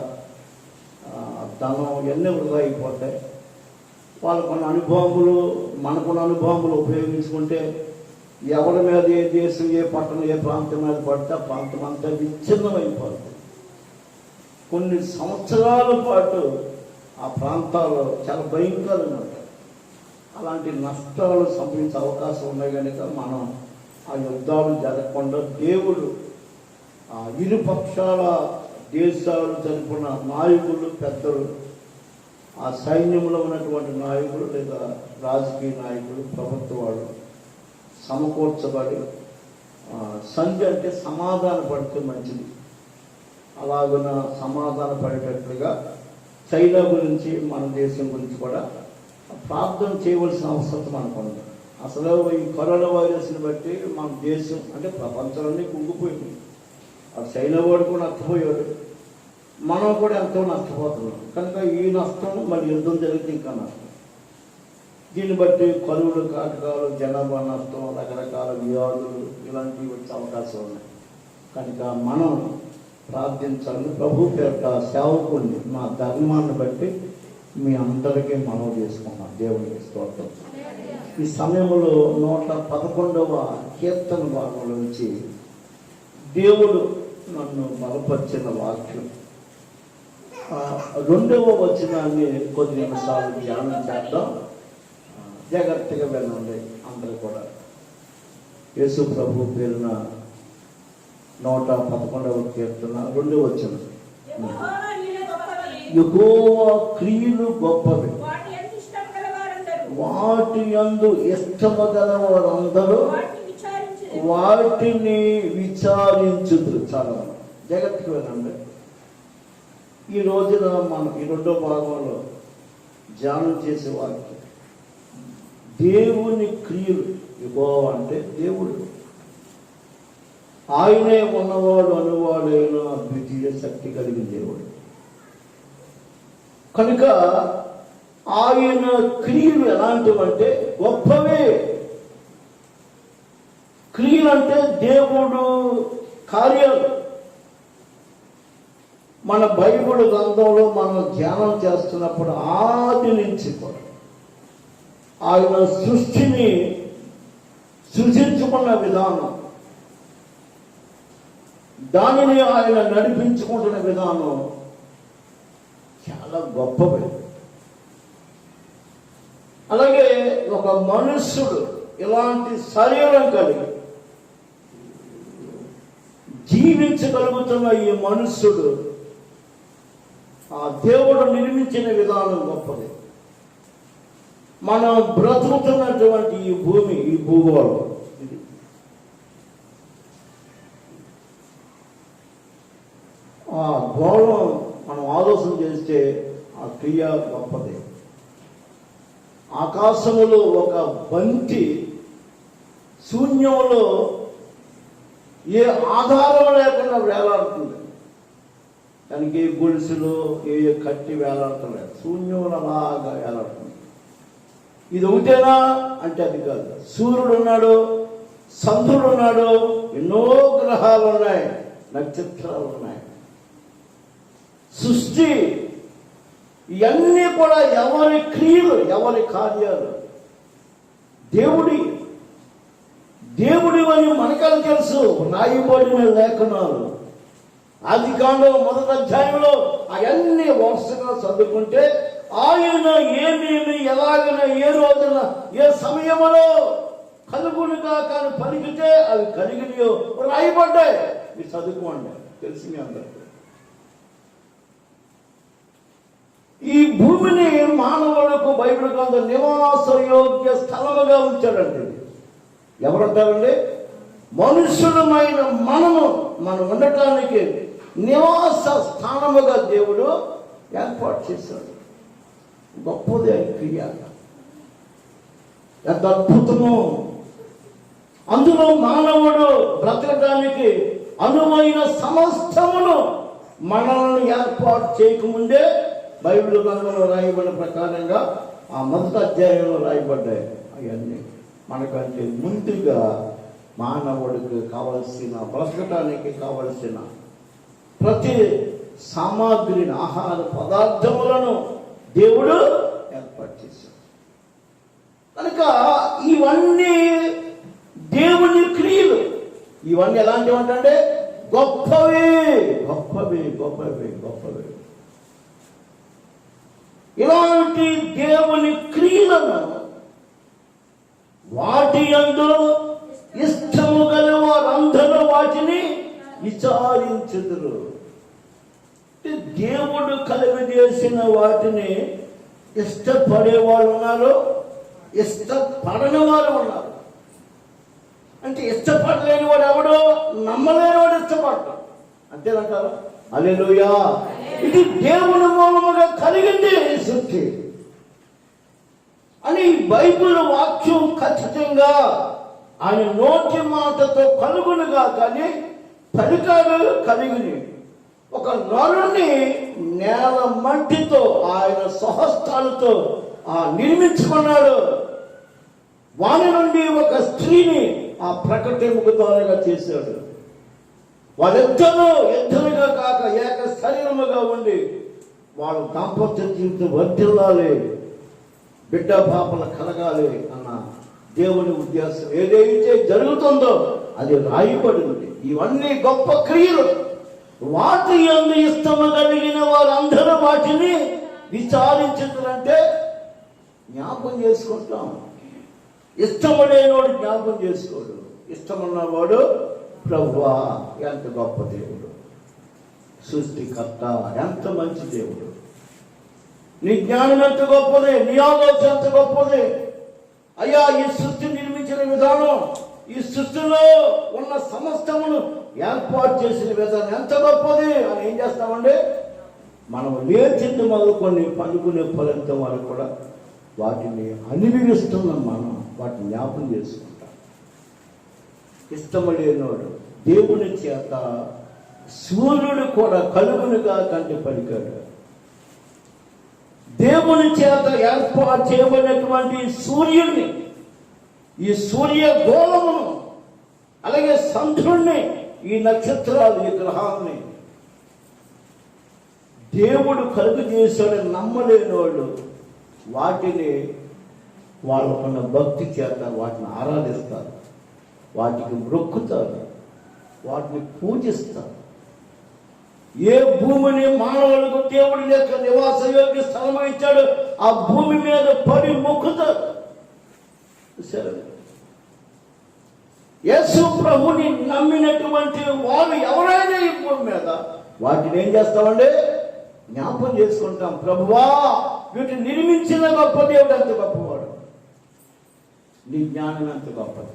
ధనం ఇవన్నీ వృధా అయిపోతాయి. వాళ్ళకున్న అనుభవములు, మనకున్న అనుభవములు ఉపయోగించుకుంటే ఎవరి మీద ఏ దేశం, ఏ పట్టణం, ఏ ప్రాంతం మీద పడితే ఆ ప్రాంతం అంతా విచ్ఛిన్నమైపోతుంది. కొన్ని సంవత్సరాల పాటు ఆ ప్రాంతాలు చాలా భయంకరంగా ఉంటాయి. అలాంటి నష్టాలు సంభవించే అవకాశం ఉన్నాయి. కనుక మనం ఆ యుద్ధాలు జరగకుండా దేవుడు ఇరు పక్షాల దేశాలు తరపున నాయకులు, పెద్దలు, ఆ సైన్యంలో ఉన్నటువంటి నాయకులు లేదా రాజకీయ నాయకులు, ప్రభుత్వ వాళ్ళు సమకూర్చబడి సంధి అంటే సమాధాన పడితే మంచిది. అలాగున సమాధాన పడేటట్లుగా చైనా గురించి, మన దేశం గురించి కూడా ప్రార్థన చేయవలసిన అవసరం మనకు ఉంది. అసలు ఈ కరోనా వైరస్ని బట్టి మన దేశం అంటే ప్రపంచాలన్నీ కుంగిపోయింది. ఆ చైనా వాడు కూడా నష్టపోయాడు, మనం కూడా ఎంతో నష్టపోతున్నాం. కనుక ఈ నష్టం మరి యుద్ధం జరిగితే ఇంకా నష్టం. దీన్ని బట్టి కరువులు, కాటకాలు, జనాభా నష్టం, రకరకాల వ్యాధులు ఇలాంటివి వచ్చే అవకాశం ఉన్నాయి. కనుక మనం ప్రార్థించాలని ప్రభు పేరిట సేవకుల్ని మా ధర్మాన్ని బట్టి మీ అందరికీ మనవి చేసుకున్నాం. దేవునికి స్తోత్రం. ఈ సమయంలో 111వ కీర్తన భాగంలో నుంచి దేవుడు నన్ను బలపరిచిన వాక్యం 2వ వచనాన్ని కొద్ది నిమిషాలు ధ్యానం చేద్దాం. జాగ్రత్తగా వినండి అందరూ కూడా. యేసు ప్రభు పేరున 111వ కీర్తన 2వ వచనం. యెహోవా క్రియలు గొప్పవి, వాటి యందు ఇష్టము గల వారందరూ వాటిని విచారించుదు. చాలా జాగ్రత్తగా వినండి. ఈ రోజున మనం ఈ 2వ భాగంలో ధ్యానం చేసే వాక్యం దేవుని క్రియలు. యెహోవా అంటే దేవుడు, ఆయనే ఉన్నవాడు, అనువాడైన అద్వితీయ శక్తి కలిగిన దేవుడు. కనుక ఆయన క్రియలు ఎలాంటివంటే గొప్పవే. క్రియలు అంటే దేవుడు కార్యాలు. మన బైబిల్ గ్రంథంలో మనం ధ్యానం చేస్తున్నప్పుడు ఆది నుంచి కూడా ఆయన సృష్టిని సృజించుకున్న విధానం, దానిని ఆయన నడిపించుకుంటున్న విధానం చాలా గొప్పవి. అలాగే ఒక మనుష్యుడు ఇలాంటి శరీరం కలిగి జీవించగలుగుతున్న ఈ మనుష్యుడు ఆ దేవుడు నిర్మించిన విధానం గొప్పది. మనం బ్రతుకుతున్నటువంటి ఈ భూమి, ఈ భూగోళం, ఇది ఆ గోళం మనం ఆలోచన చేస్తే ఆ క్రియ గొప్పది. ఆకాశములో ఒక బంతి శూన్యంలో ఏ ఆధారం లేకుండా వేలాడుతుంది. దానికి ఏ గొలుసులు, ఏ కట్టి వేలాడతలేదు, శూన్యంలో అలాగా వేలాడుతుంది. ఇది ఒకటేనా అంటే అది కాదు. సూర్యుడు ఉన్నాడు, చంద్రుడు ఉన్నాడు, ఎన్నో గ్రహాలు ఉన్నాయి, నక్షత్రాలు ఉన్నాయి. సృష్టి ఇవన్నీ కూడా ఎవరి క్రియలు, ఎవరి కార్యాలు. దేవుడివని మనకని తెలుసు. రాయబడిన లేఖనాలు ఆదికాండం 1వ అధ్యాయంలో అవన్నీ వరుసగా చదువుకుంటే ఆయన ఏమేమి, ఎలాగైనా, ఏ రోజున, ఏ సమయంలో కలుగునుగా కానీ పలికితే అవి కలిగినయో రాయబడ్డాయి. మీరు చదువుకోండి, తెలిసింది అందరికీ. ఈ భూమిని మానవులకు బైబిల్ గ్రంథం నివాస యోగ్య స్థలముగా ఉంచాడండి. ఎవరంటారండి? మనుషులమైన మనం ఉండటానికి నివాస స్థానముగా దేవుడు ఏర్పాటు చేశాడు. గొప్పది ఆయన క్రియ, ఎంత అద్భుతము. అందులో మానవుడు బ్రతకడానికి అనువైన సమస్తమును మనల్ని ఏర్పాటు చేయకముందే బైబిల్ గ్రంథంలో రాయబడిన ప్రకారంగా ఆ మొదటి అధ్యాయంలో రాయబడ్డాయి. అవన్నీ మనకంటే ముందుగా మానవుడికి కావలసిన, బ్రతకటానికి కావలసిన ప్రతి సామాగ్రిని, ఆహార పదార్థములను దేవుడు ఏర్పాటు చేశాడు. కనుక ఇవన్నీ దేవుని క్రియలు. ఇవన్నీ ఎలాంటివి అంటే గొప్పవి గొప్పవి గొప్పవి గొప్పవి. ఇలాంటి దేవుని క్రియలను వాటి యందు ఇష్టము గల వారందరూ వాటిని విచారించుదురు. దేవుడు కలుగజేసిన వాటిని ఇష్టపడే వాళ్ళు ఉన్నారు, ఇష్టపడని వారు ఉన్నారు. అంటే ఇష్టపడలేని వాడు ఎవడో, నమ్మలేని వాడు ఇష్టపడతాడు. అంతేనంటారా? హల్లెలూయా. ఇది దేవుని మూలముగా కలిగింది ఈ సృష్టి అని బైబిల్ వాక్యం ఖచ్చితంగా ఆయన నోటి మాటతో కలుగునుగా కానీ పలికాడు, కలిగిని. ఒక నరుని నేల మట్టితో ఆయన స్వహస్తాలతో నిర్మించుకున్నాడు. వాని నుండి ఒక స్త్రీని ఆ ప్రకటనముఖ ద్వారాగా చేశాడు. వాళ్ళిద్దరూ ఇద్దరుగా కాక ఏక శరీరముగా ఉండి వాళ్ళు దాంపత్య జీవితం వర్ధిల్లాలి, బిడ్డ పాపలు కలగాలి అన్న దేవుని ఉద్దేశం ఏదైతే జరుగుతుందో అది రాయబడింది. ఇవన్నీ గొప్ప క్రియలు. వాటి యందు ఇష్టము కలిగిన వారందరూ వాటిని విచారించారంటే జ్ఞాపకం చేసుకుంటాం. ఇష్టము లేనివాడు జ్ఞాపకం చేసుకోడు. ఇష్టమున్నవాడు ప్రభువా ఎంత గొప్ప దేవుడు, సృష్టికర్త ఎంత మంచి దేవుడు, నీ జ్ఞానం ఎంత గొప్పది, నీ ఆలోచన ఎంత గొప్పది అయ్యా. ఈ సృష్టి నిర్మించిన విధానం, ఈ సృష్టిలో ఉన్న సమస్తమును ఏర్పాటు చేసిన విధానం ఎంత గొప్పది అని ఏం చేస్తామండి? మనం లేచింది మొదలుకొని పండుకునే పర్యంతం వరకు కూడా వాటిని అనుభవిస్తున్నాం. మనం వాటిని జ్ఞాపకం చేసుకుంటాం. ఇష్టము లేనివాడు దేవుని చేత సూర్యుడు కూడా కలుగునుగా కంటే పలికాడు. దేవుని చేత ఏర్పాటు చేయబడినటువంటి సూర్యుడిని, ఈ సూర్య గోళమును, అలాగే చంద్రుణ్ణి, ఈ నక్షత్రాలు, ఈ గ్రహాన్ని దేవుడు కలుగు చేశాడని నమ్మలేని వాళ్ళు వాటిని వాళ్ళకున్న భక్తి చేత వాటిని ఆరాధిస్తారు, వాటికి మొక్కుతారు, వాటిని పూజిస్తారు. ఏ భూమిని మానవులకు దేవుడి యొక్క నివాస యోగ్య స్థలం ఇచ్చాడు ఆ భూమి మీద పడి మొక్కుతారు. యేసు ప్రభుని నమ్మినటువంటి వారు ఎవరైనా ఈ భూమి మీద వాటిని ఏం చేస్తామండి? జ్ఞాపకం చేసుకుంటాం. ప్రభువా, వీటిని నిర్మించిన గొప్ప దేవుడు ఎంత గొప్పవాడు, నీ జ్ఞానం ఎంత గొప్పది,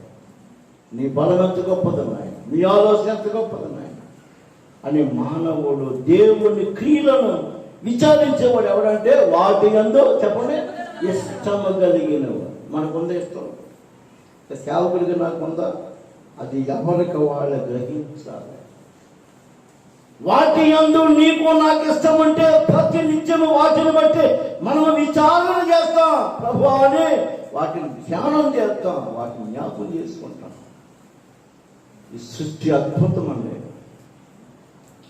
నీ బలం ఎంత గొప్పది నాయన, నీ ఆలోచన ఎంత గొప్పది నాయన అని మానవుడు దేవుని క్రియలను విచారించేవాడు ఎవడంటే వాటి యందు చెప్పండి ఇష్టము కలిగినవాడు. మనకుందా ఇష్టం? సేవకుడిగా నాకుందా? అది ఎవరికి వాళ్ళు గ్రహించాలి. వాటి యందు నీకు నాకు ఇష్టం అంటే ప్రతి నిత్యము వాటిని బట్టి మనం విచారణ చేస్తాం ప్రభు అని, వాటిని ధ్యానం చేస్తాం, వాటిని జ్ఞాపకం చేసుకుంటాం. ఈ సృష్టి అద్భుతం అండి.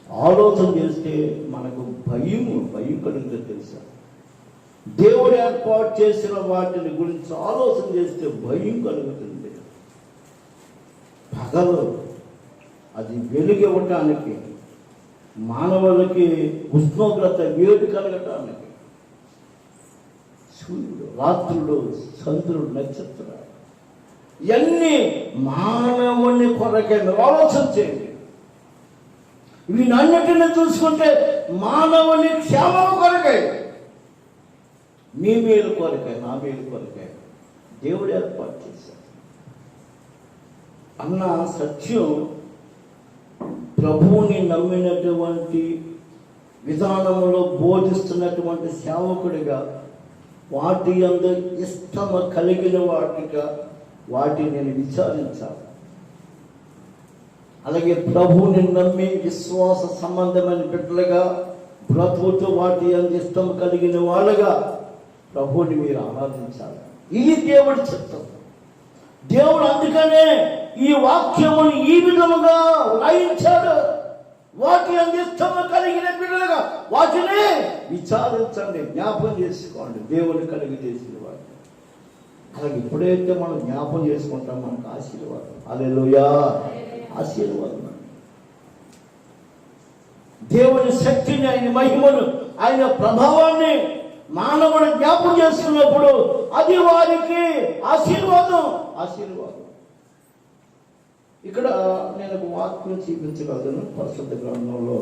ఆలోచన చేస్తే మనకు భయం కలుగుతుంది తెలుసా? దేవుడు ఏర్పాటు చేసిన వాటిని గురించి ఆలోచన చేస్తే భయం కలుగుతుంది. పగలు అది వెలుగివ్వటానికి, మానవులకి ఉష్ణోగ్రత వేడి కలగటానికి, సూర్యుడు, రాత్రులు, చంద్రుడు, నక్షత్రాలు ఇవన్నీ మానవుని కొరకే. మీరు ఆలోచన చేయండి. వీటన్నిటిని చూసుకుంటే మానవుని క్షేమం కొరకే, మీ మేలు కొరకే, నా మేలు కొరకే దేవుడు ఏర్పాటు చేశాడు. అన్న సత్యం ప్రభువుని నమ్మినటువంటి విధానంలో బోధిస్తున్నటువంటి సేవకుడిగా, వాటి యందు ఇష్టము కలిగిన వాటిగా వాటిని నేను విచారించాలి. అలాగే ప్రభువుని నమ్మి విశ్వాస సంబంధమైన బిడ్డలుగా బ్రతుకుతూ వాటి యందు ఇష్టం కలిగిన వాళ్ళగా ప్రభువుని మీరు ఆరాధించాలి. ఇది దేవుడి చిత్తం. దేవుడు అందుకనే ఈ వాక్యమును ఈ విధముగా రాయించాడు. వాటి యందు ఇష్టము కలిగిన బిడ్డలుగా వాటిని విచారించండి, జ్ఞాపం చేసుకోండి. దేవుని కలిగి చేసిన వాడు. అలాగే ఎప్పుడైతే మనం జ్ఞాపం చేసుకుంటాం మనకు ఆశీర్వాదం. హల్లెలూయా, ఆశీర్వాదం. దేవుని శక్తిని, ఆయన మహిమను, ఆయన ప్రభావాన్ని మానవుడు జ్ఞాపం చేసుకున్నప్పుడు అది వారికి ఆశీర్వాదం. ఆశీర్వాదం. ఇక్కడ నేను ఒక వాక్యం చూపించగలను పరిశుద్ధ గ్రంథంలో.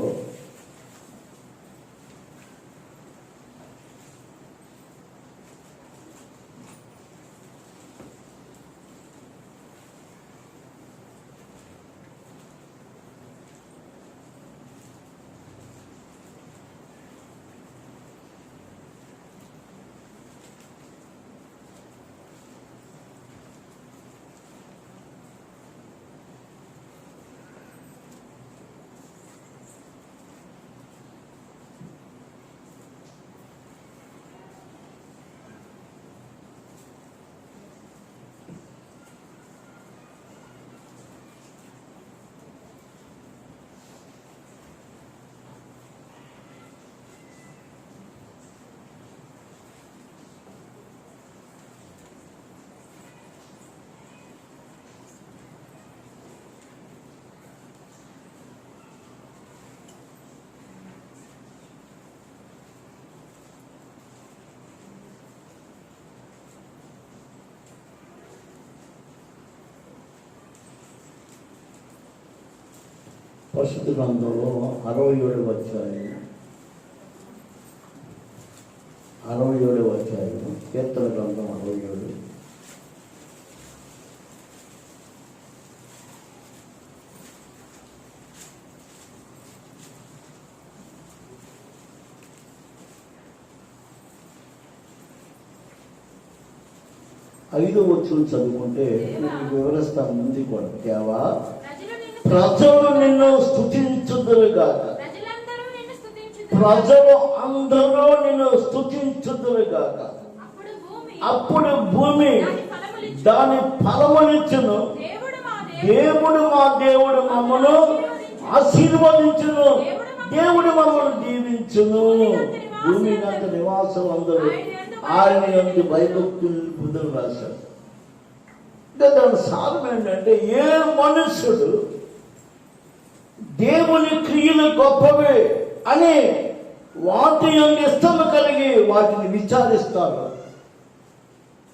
పరిశుద్ధ గ్రంథంలో 67వ అధ్యాయం, 67వ అధ్యాయం, కీర్తన గ్రంథం 67. ఐదో వచనం చదువుకుంటే మీకు వివరిస్తాను. ముందు కూడా దేవా ప్రజలు నిన్ను స్తుతించుదురుగాక, ప్రజలు అందరూ నిన్ను స్తుతించుదురుగాక. అప్పుడు భూమి దాని ఫలమునిచ్చును. దేవుడు మా దేవుడు మమ్మను ఆశీర్వదించును. దేవుడు మమ్మల్ని దీవించును. భూమి అంత నివాసం అందరూ ఆయన యందు భయభక్తులు బుద్ధులు రాశారు. అంటే దాని సారం ఏంటంటే, ఏ మనుష్యుడు దేవుని క్రియలు గొప్పవే అని వాటి యందు ఇష్టము కలిగి వాటిని విచారిస్తారు,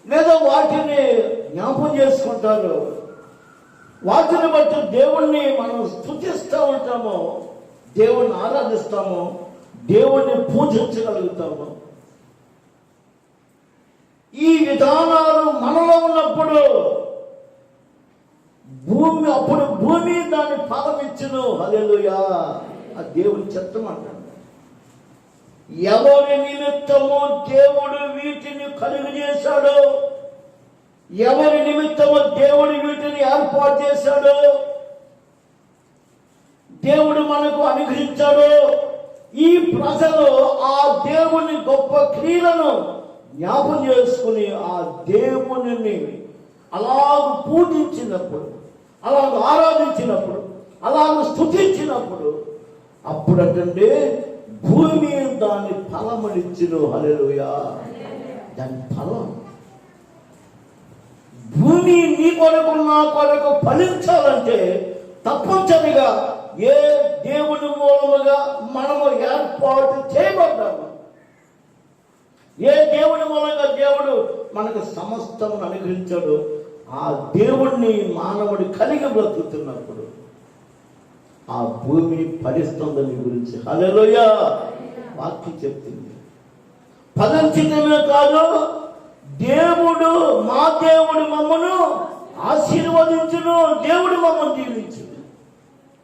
లేదా వాటిని జ్ఞాపం చేసుకుంటారు, వాటిని బట్టి దేవుణ్ణి మనం స్తుతిస్తూ ఉంటాము, దేవుణ్ణి ఆరాధిస్తాము, దేవుణ్ణి పూజించగలుగుతాము. ఈ విధానాలు మనలో ఉన్నప్పుడు అప్పుడు భూమి దాన్ని ఫలమిచ్చును. హల్లెలూయా, ఆ దేవుని చిత్తం అంటాడు. ఎవరి నిమిత్తము దేవుడు వీటిని కలుగు చేశాడు, ఎవరి నిమిత్తము దేవుడు వీటిని ఏర్పాటు చేశాడు, దేవుడు మనకు అనుగ్రహించాడు. ఈ ప్రజలు ఆ దేవుని గొప్ప క్రియలను జ్ఞాపం చేసుకుని ఆ దేవుని అలాగ పూజించినప్పుడు, అలాగ ఆరాధించినప్పుడు, అలాగ స్తుతించినప్పుడు అప్పుడంటే భూమి దాని ఫలమునిచ్చును. హల్లెలూయా, దాని ఫలం. భూమి నీ కొరకు నా కొరకు ఫలించాలంటే తప్పనిసరిగా ఏ దేవుని మూలముగా మనము ఏర్పాటు చేయబడ్డాము, ఏ దేవుని మూలంగా దేవుడు మనకు సమస్తమును అనుగ్రహించాడు, ఆ దేవుణ్ణి మానవుడు కలిగి బ్రతుకుతున్నప్పుడు ఆ భూమి ఫలిస్తుందని గురించి హల్లెలూయా వాక్యం చెప్తుంది. ఫలించడమే కాదు, దేవుడు మా దేవుడు మమ్మను ఆశీర్వదించును, దేవుడు మమ్మల్ని దీవించును.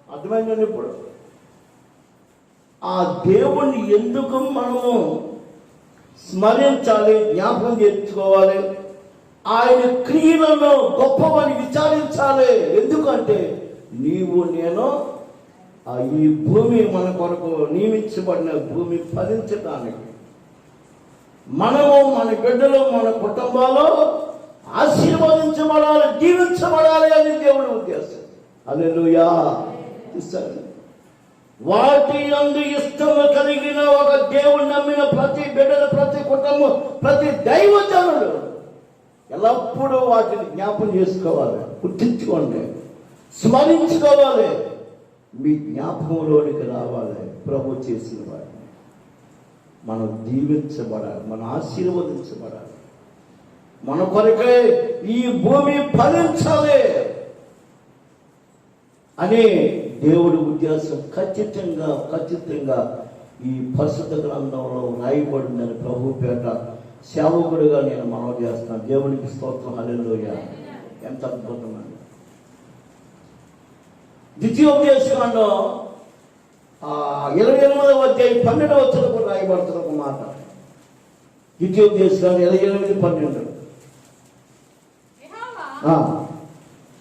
అర్థమైందండి? ఇప్పుడు ఆ దేవుణ్ణి ఎందుకు మనము స్మరించాలి, జ్ఞాపకం చేసుకోవాలి, ఆయన క్రియలను గొప్పవని విచారించాలి. ఎందుకంటే నీవు నేను ఈ భూమి మన కొరకు నియమించబడిన భూమి ఫలించడానికి, మనము మన బిడ్డలు మన కుటుంబాలు ఆశీర్వదించబడాలి, దీవించబడాలి అని దేవుడి ఉద్దేశం. హల్లెలూయా. వాటి యందు ఇష్టము కలిగిన ఒక దేవుని నమ్మిన ప్రతి బిడ్డలు, ప్రతి కుటుంబం, ప్రతి దైవజనుడు ఎల్లప్పుడూ వాటిని జ్ఞాపం చేసుకోవాలి, గుర్తించుకోండి, స్మరించుకోవాలి, మీ జ్ఞాపకంలోనికి రావాలి. ప్రభు చేసిన వాటిని మనం దీవించబడాలి, మనం ఆశీర్వదించబడాలి. మన కొరకై ఈ భూమి ఫలించాలి అని దేవుడి ఉద్దేశం ఖచ్చితంగా ఈ పరిశుద్ధ గ్రంథంలో రాయబడిందని ప్రభు పేట సేవకుడిగా నేను మనవి చేస్తున్నాను. దేవునికి స్తోత్రం. హల్లెలూయా. ఎంత అద్భుతమండి. ద్వితీయోపదేశకాండం 28వ అధ్యాయం 12వ వచనం కూడా రాయబడుతున్న ఒక మాట. ద్వితీయోపదేశకాండం 28:12.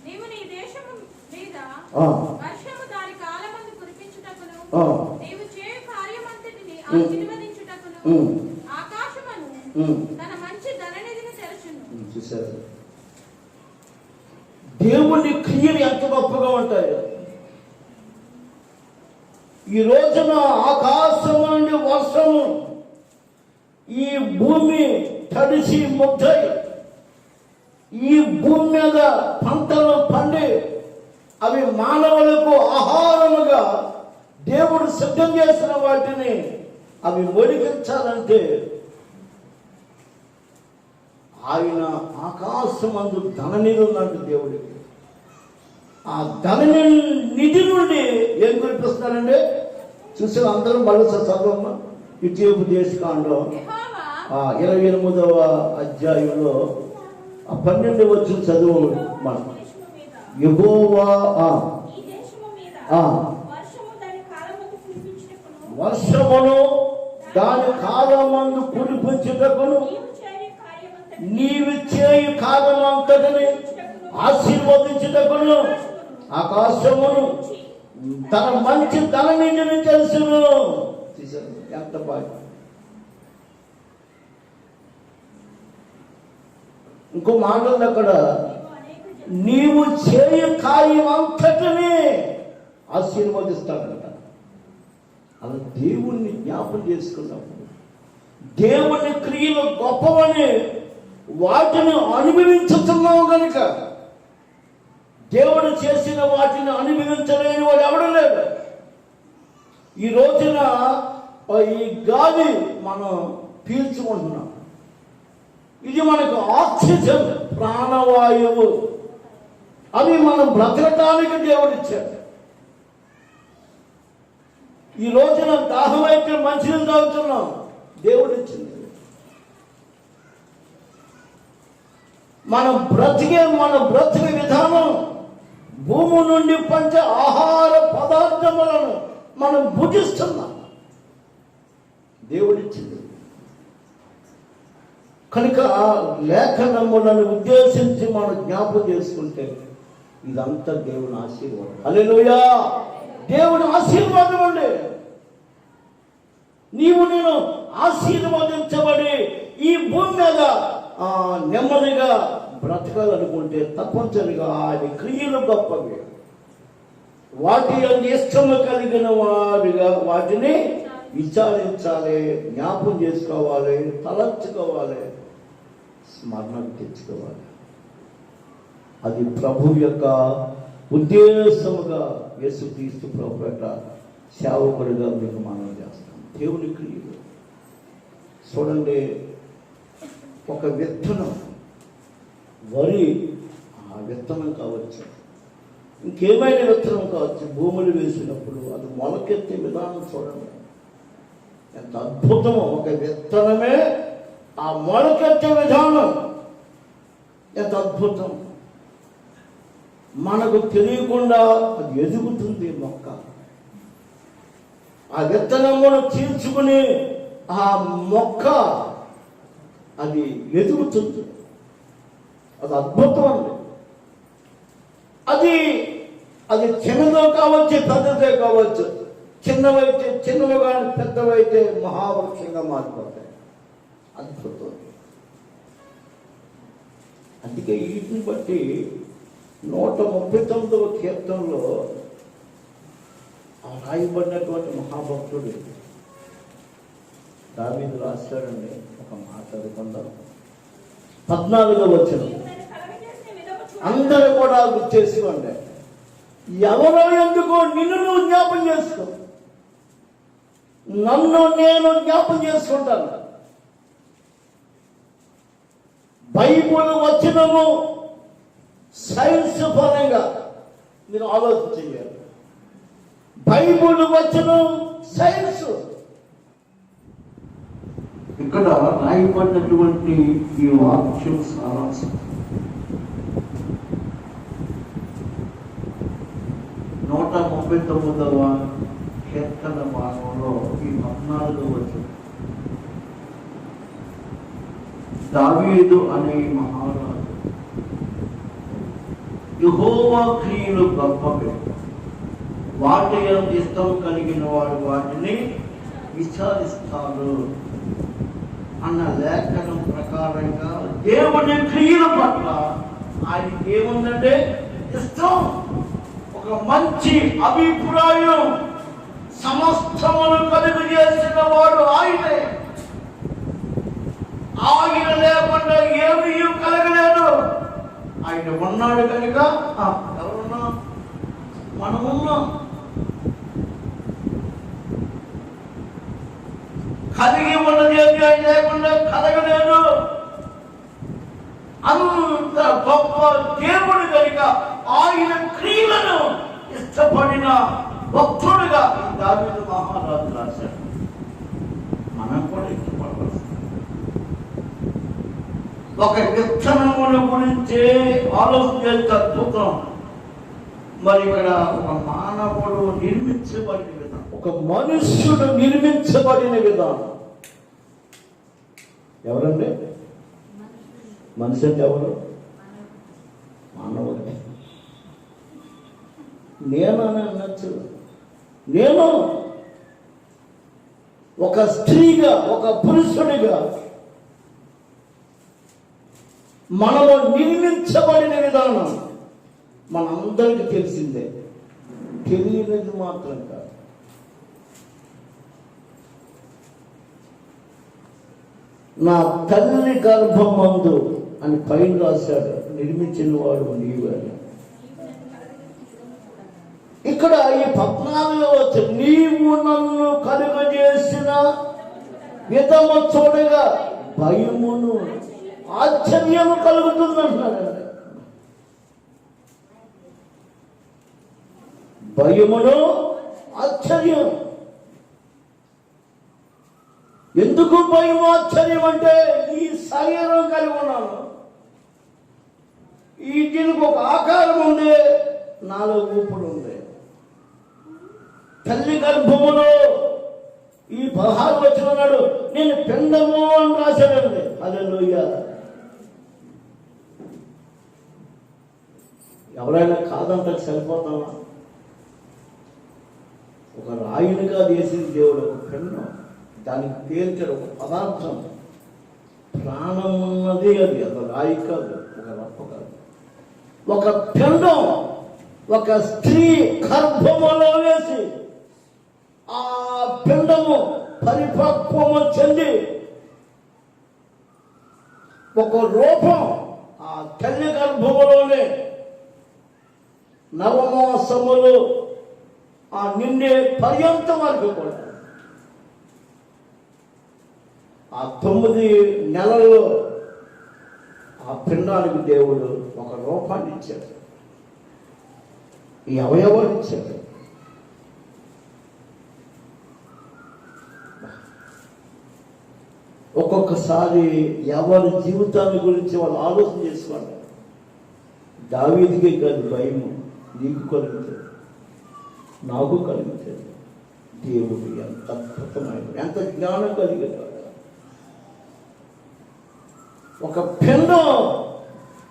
నీవు నీ దేశము మీద వర్షము దాని కాలమందు కురిపించుటకును, నీవు చేయు కార్యమంతటిని ఆశీర్వదించుటకును ఆకాశమును తన మంచి ధననిధిని తెరచును. చూసారు, దేవుని క్రియలు ఎంత గొప్పగా ఉంటాయో. ఈ రోజున ఆకాశం నుండి వర్షము ఈ భూమి తడిసి ముద్దై ఈ భూమి మీద పంటలు పండి అవి మానవులకు ఆహారముగా దేవుడు సిద్ధం చేసిన వాటిని అవి మొలికించాలంటే ఆయన ఆకాశమందు ధననిధి ఉన్నట్టు దేవుడికి ఆ ధననిధి నుండి ఏం కురిపిస్తారండి? చూసి అందరం మళ్ళీ చదవమ్మా. ద్వితీయోపదేశకాండం 28వ అధ్యాయంలో 12 వచ్చిన చదువు మనం. యెహోవా వర్షమును దాని కాలమందు కురిపించుటకును నీవు చేయు కార్యమంతటిని ఆశీర్వదించుటకును ఆకాశమును తన మంచి ధననిధిని తెలుసును. ఎంత బాగా. ఇంకో మాట ఉంది అక్కడ, నీవు చేయు కార్యం అంతటిని ఆశీర్వదిస్తాడంట. అలా దేవుణ్ణి జ్ఞాపం చేసుకున్నప్పుడు దేవుని క్రియలు గొప్పవని వాటిని అనుభవించుతున్నావు కనుక దేవుడు చేసిన వాటిని అనుభవించలేని వాడు ఎవడు లేడు. ఈ రోజున ఈ గాలి మనం పీల్చుకుంటున్నాం, ఇది మనకు ఆక్సిజన్, ప్రాణవాయువు. అవి మనం బ్రతకటానికి దేవుడిచ్చాడు. ఈ రోజున దాహం అయితే మంచినీళ్ళు తాగుతున్నాం, దేవుడిచ్చింది. మన బ్రతికే విధానం భూమి నుండి పంచే ఆహార పదార్థములను మనం భుజిస్తున్నాం, దేవుడిచ్చింది. కనుక లేఖనములను ఉద్దేశించి మనం జ్ఞాపకం చేసుకుంటే ఇదంతా దేవుని ఆశీర్వాదం. హల్లెలూయా. దేవుని ఆశీర్వాదం అండి. నీవు నేను ఆశీర్వదించబడి ఈ భూమి మీద నెమ్మదిగా బ్రతకాలనుకుంటే తప్పనిసరిగా ఆయన క్రియలు గొప్పవి. వాటి ఇష్టము కలిగిన వారిగా వాటిని విచారించాలి, జ్ఞాపం చేసుకోవాలి, తలంచుకోవాలి, స్మరణకు తెచ్చుకోవాలి. అది ప్రభు యొక్క ఉద్దేశముగా యేసుక్రీస్తు ప్రభుపేట సేవకుడిగా మీకు మనం చేస్తాం. దేవుని క్రియలు చూడండి. ఒక విత్తనం వరి ఆ విత్తనం కావచ్చు, ఇంకేమైనా విత్తనం కావచ్చు, భూములు వేసినప్పుడు అది మొలకెత్తే విధానం చూడండి ఎంత అద్భుతమో. ఒక విత్తనమే ఆ మొలకెత్తే విధానం ఎంత అద్భుతం. మనకు తెలియకుండా అది ఎదుగుతుంది మొక్క. ఆ విత్తనమును చీల్చుకుని ఆ మొక్క అది ఎదుగుతుంది. అది అద్భుతం అండి. అది చిన్నదో కావచ్చు, పెద్దదే కావచ్చు. చిన్నవైతే చిన్నవిగా, పెద్దవైతే మహావృక్షంగా మారిపోతాయి. అద్భుతం. అందుకే వీటిని బట్టి 139వ కీర్తనలో ఆ రాయబడినటువంటి మహాభక్తుడు దావీదు రాశాడండి. ఒక మాట అనుకుందాం. 14వ వచనం అందరూ కూడా గుర్తు చేసుకోండి. ఎవరో ఎందుకో నిన్ను నువ్వు జ్ఞాపం చేసుకో, నన్ను నేను జ్ఞాపం చేసుకుంటాను. బైబుల్ వచనము సైన్స్ పరంగా మీరు ఆలోచన చేయాలి. బైబుల్ వచనం సైన్స్. ఇక్కడ రాయబడినటువంటి ఈ వాక్యం సారాంశం 139వ కీర్తన భాగంలో ఈ 14వ వచనం. దావీదు అనే మహారాజు యెహోవా క్రియలు గొప్పవి, వాటి యందు ఇష్టం కలిగిన వాడు వాటిని విచారిస్తారు అన్న లేఖనం ప్రకారంగా దేవుని క్రియల పట్ల ఆయనకి ఏముందంటే ఇష్టం, ఒక మంచి అభిప్రాయం. సమస్తమును కలుగు చేసిన వాడు ఆయనే. ఆయన లేకుండా ఏమీ కలగలేదు. ఆయన ఉన్నాడు కనుక ఎవరున్నా మనమున్నాం. కలిగి ఉన్నది ఏమి ఆయన లేకుండా కలగలేదు. అంత గొప్ప దేవుడు కనుక ఆయన క్రియలను ఇష్టపడిన భక్తుడుగా దావీదు మహారాజు రాశాడు. మనం కూడా ఇష్టపడవలసింది. ఒక విత్తనముల గురించి ఆలోచన చేస్తే అద్భుతం. మరి ఇక్కడ ఒక మానవుడు నిర్మించబడిన విధానం, ఒక మనుష్యుడు నిర్మించబడిన విధానం. ఎవరండి మనిషి అంటే? ఎవరు? మానవుడే. నేను అని అనొచ్చు. నేను ఒక స్త్రీగా, ఒక పురుషుడిగా మనము నిర్మించబడిన విధానం మనందరికీ తెలిసిందే. తెలియనిది మాత్రం కాదు. నా తల్లి గర్భం మందు అని పైన రాశాడు. నిర్మించిన వాడు నీవే. ఇక్కడ ఈ 14వ వచనం, నీవు నన్ను కలుగజేసిన విధము చూడగా భయమును ఆశ్చర్యము కలుగుతుందంటున్నాడు. భయమును ఆశ్చర్యం. ఎందుకు భయం ఆశ్చర్యం అంటే ఈ శరీరం కలిగి ఉన్నాను, ఈ దీనికి ఒక ఆకారం ఉంది, నాలో ఊపుడు ఉంది. తల్లి గర్భములో ఈ 16 వచనం నేను పిండము అని రాశాడండి. హల్లెలూయా. ఎవరైనా కాదంటే సరిపోతామా? ఒక రాయినిగా చేసింది దేవుడు, ఒక పిండం. దానికి పేర్చాడు ఒక పదార్థం. ప్రాణం ఉన్నది అది. ఒక రాయి కాదు, ఒక రప్ప కాదు, ఒక పిండం. ఒక స్త్రీ గర్భములో వేసి ఆ పిండము పరిపక్వము చెంది ఒక రూపం ఆ తల్లి గర్భములోనే నవమాసములు ఆ నిండే పర్యంతం వరకు కూడా ఆ 9 నెలల్లో ఆ పిండానికి దేవుడు ఒక రూపాన్ని ఇచ్చాడు, ఈ అవయవాన్ని ఇచ్చాడు. ఒక్కొక్కసారి ఎవరి జీవితాన్ని గురించి వాళ్ళు ఆలోచన చేసుకోండి. దావీదుకే కాదు భయము, నీకు కలుగుతుంది, నాకు కలుగుతుంది. దేవుడు ఎంత అద్భుతమైన, ఎంత జ్ఞానం కలిగాడు. ఒక పిండం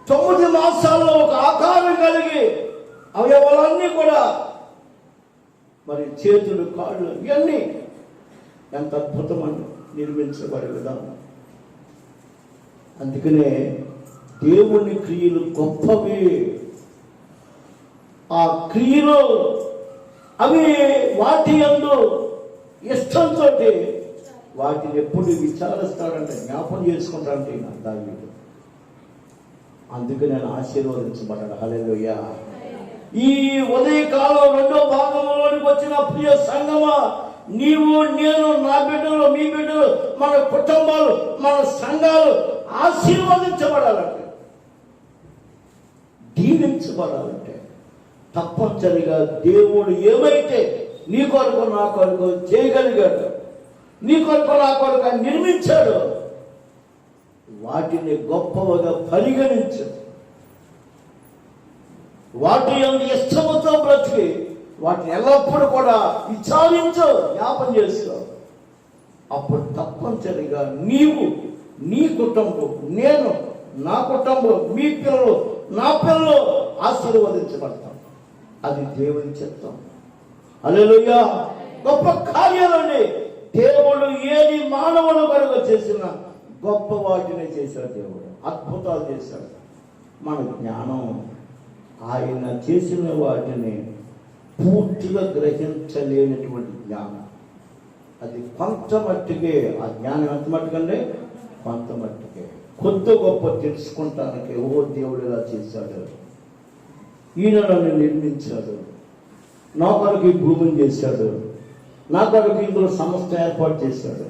9 మాసాల్లో ఒక ఆకారం కలిగి అవయవాలన్నీ కూడా, మరి చేతులు, కాళ్ళు, ఇవన్నీ ఎంత అద్భుతమైన నిర్మించబడే విధానం. అందుకనే దేవుని క్రియలు గొప్పవి. ఆ క్రియలు అవి వాటి యందు ఇష్టంతో వాటిని ఎప్పుడు విచారిస్తాడంటే, జ్ఞాపం చేసుకుంటాడంటే నా దావీదు. అందుకే నేను ఆశీర్వదించబడ్డాడు. హల్లెలూయా. ఈ ఉదయకాలం 2వ భాగంలోనికి వచ్చిన ప్రియ సంగమా, నీవు, నేను, నా బిడ్డలు, మీ బిడ్డలు, మన కుటుంబాలు, మన సంఘాలు ఆశీర్వదించబడాలంటే, దీవించబడాలంటే తప్పనిసరిగా దేవుడు ఏమైతే నీ కొరకు నా కొరకు చేయగలిగాడు, నీ కొరకు నా కొరకు నిర్మించాడు, వాటిని గొప్పగా పరిగణించు. వాటి యందు ఇష్టముతో బ్రతికి వాటిని ఎల్లప్పుడూ కూడా విచారించు, జ్ఞాపం చేసుకో. అప్పుడు తప్పనిసరిగా నీవు, నీ కుటుంబం, నేను, నా కుటుంబం, మీ పిల్లలు, నా పిల్లలు ఆశీర్వదించబడతాం. అది దేవుని చిత్తం. హల్లెలూయా. గొప్ప కార్యాలండి. దేవుడు ఏది మానవులు కనుక చేసిన గొప్ప వాటిని చేశాడు. దేవుడు అద్భుతాలు చేశాడు. మన జ్ఞానం ఆయన చేసిన వాటిని పూర్తిగా గ్రహించలేనటువంటి జ్ఞానం. అది కొంత మట్టుకే. ఆ జ్ఞానం ఎంత మట్టుకంటే కొంత మట్టుకే. కొద్ది గొప్ప తెలుసుకుంటానికి, ఓ దేవుడు ఇలా చేశాడు, ఈయన నన్ను నిర్మించాడు, నా కొరకు ఈ భూమిని చేశాడు, నా కొరకు ఇందులో సంస్థ ఏర్పాటు చేశాడు,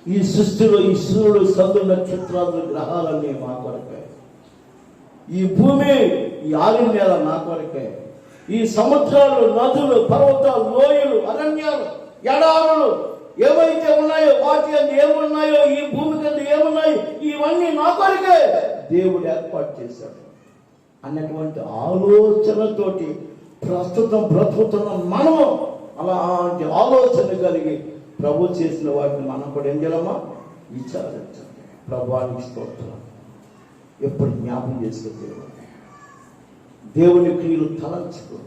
ఈ సృష్టిలో ఈ సూర్యుడు, చంద్రుడు, నక్షత్రాలు, గ్రహాలన్నీ మా కొరకే, ఈ భూమి, ఈ ఆరిన నేల నా కొరకే, ఈ సముద్రాలు, నదులు, పర్వతాలు, లోయలు, అరణ్యాలు, ఎడారులు ఏవైతే ఉన్నాయో, వాటి యందు ఏమున్నాయో, ఈ భూమి కింద ఏమున్నాయో, ఇవన్నీ నా కొరకే దేవుడు ఏర్పాటు చేశాడు అన్నటువంటి ఆలోచనతోటి ప్రస్తుతం బ్రతుకుతున్న మనము అలాంటి ఆలోచన కలిగి ప్రభు చేసిన వాటిని మనం కూడా ఏం చేయాలమ్మా? విచారించండి. ప్రభువానికి స్తోత్రం. ఎప్పుడు జ్ఞాపం చేసుకుంటే దేవుని క్రియలు తలంచుకో,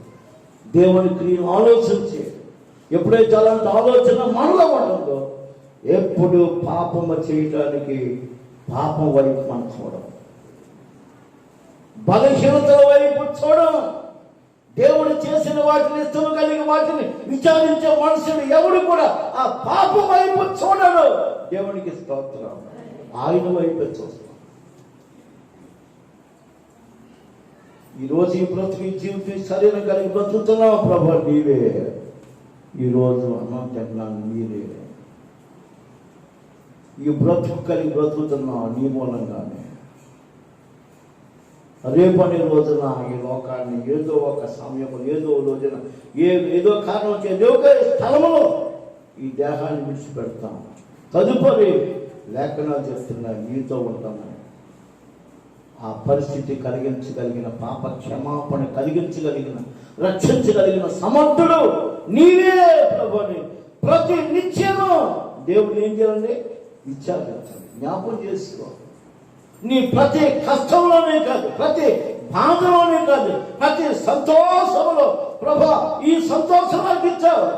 దేవుని క్రియలు ఆలోచించి, ఎప్పుడైతే అలాంటి ఆలోచన మనలో ఉంటుందో ఎప్పుడు పాపము చేయటానికి పాపం వైపు మనం చూడం, బలహీనతల వైపు చూడం. దేవుడు చేసిన వాటిని, ఇష్టం కలిగి వాటిని విచారించే మనుషుడు ఎవడు కూడా ఆ పాపం వైపు చూడడు. దేవునికి స్తోత్రం. ఆయన వైపు చూస్తాం. ఈరోజు ఈ బ్రతుకు జీవితం శరీరం కలిగి బ్రతుకుతున్నావు ప్రభు, నీవే. ఈరోజు అన్నం తిన్నాను, నీవే. ఈ బ్రతుకు కలిగి బ్రతుకుతున్నావు నీ మూలంగానే. రేపనే రోజున ఈ లోకాన్ని ఏదో ఒక సమయంలో, ఏదో రోజున, ఏదో కారణం ఏదో ఒక స్థలంలో ఈ దేహాన్ని విడిచిపెడతాం. తదుపరి లేఖనాలు చెప్తున్నాయి, నీతో ఉంటామని. ఆ పరిస్థితి కలిగించగలిగిన, పాప క్షమాపణ కలిగించగలిగిన, రక్షించగలిగిన సమర్థుడు నీవే ప్రభుని. ప్రతి నిత్యము దేవుడు ఏం చేయాలండి? విచారించాలి, జ్ఞాపం చేసుకో. నీ ప్రతి కష్టంలోనే కాదు, ప్రతి బాధలోనే కాదు, ప్రతి సంతోషంలో ప్రభా ఈ సంతోషం నాకు ఇచ్చావు.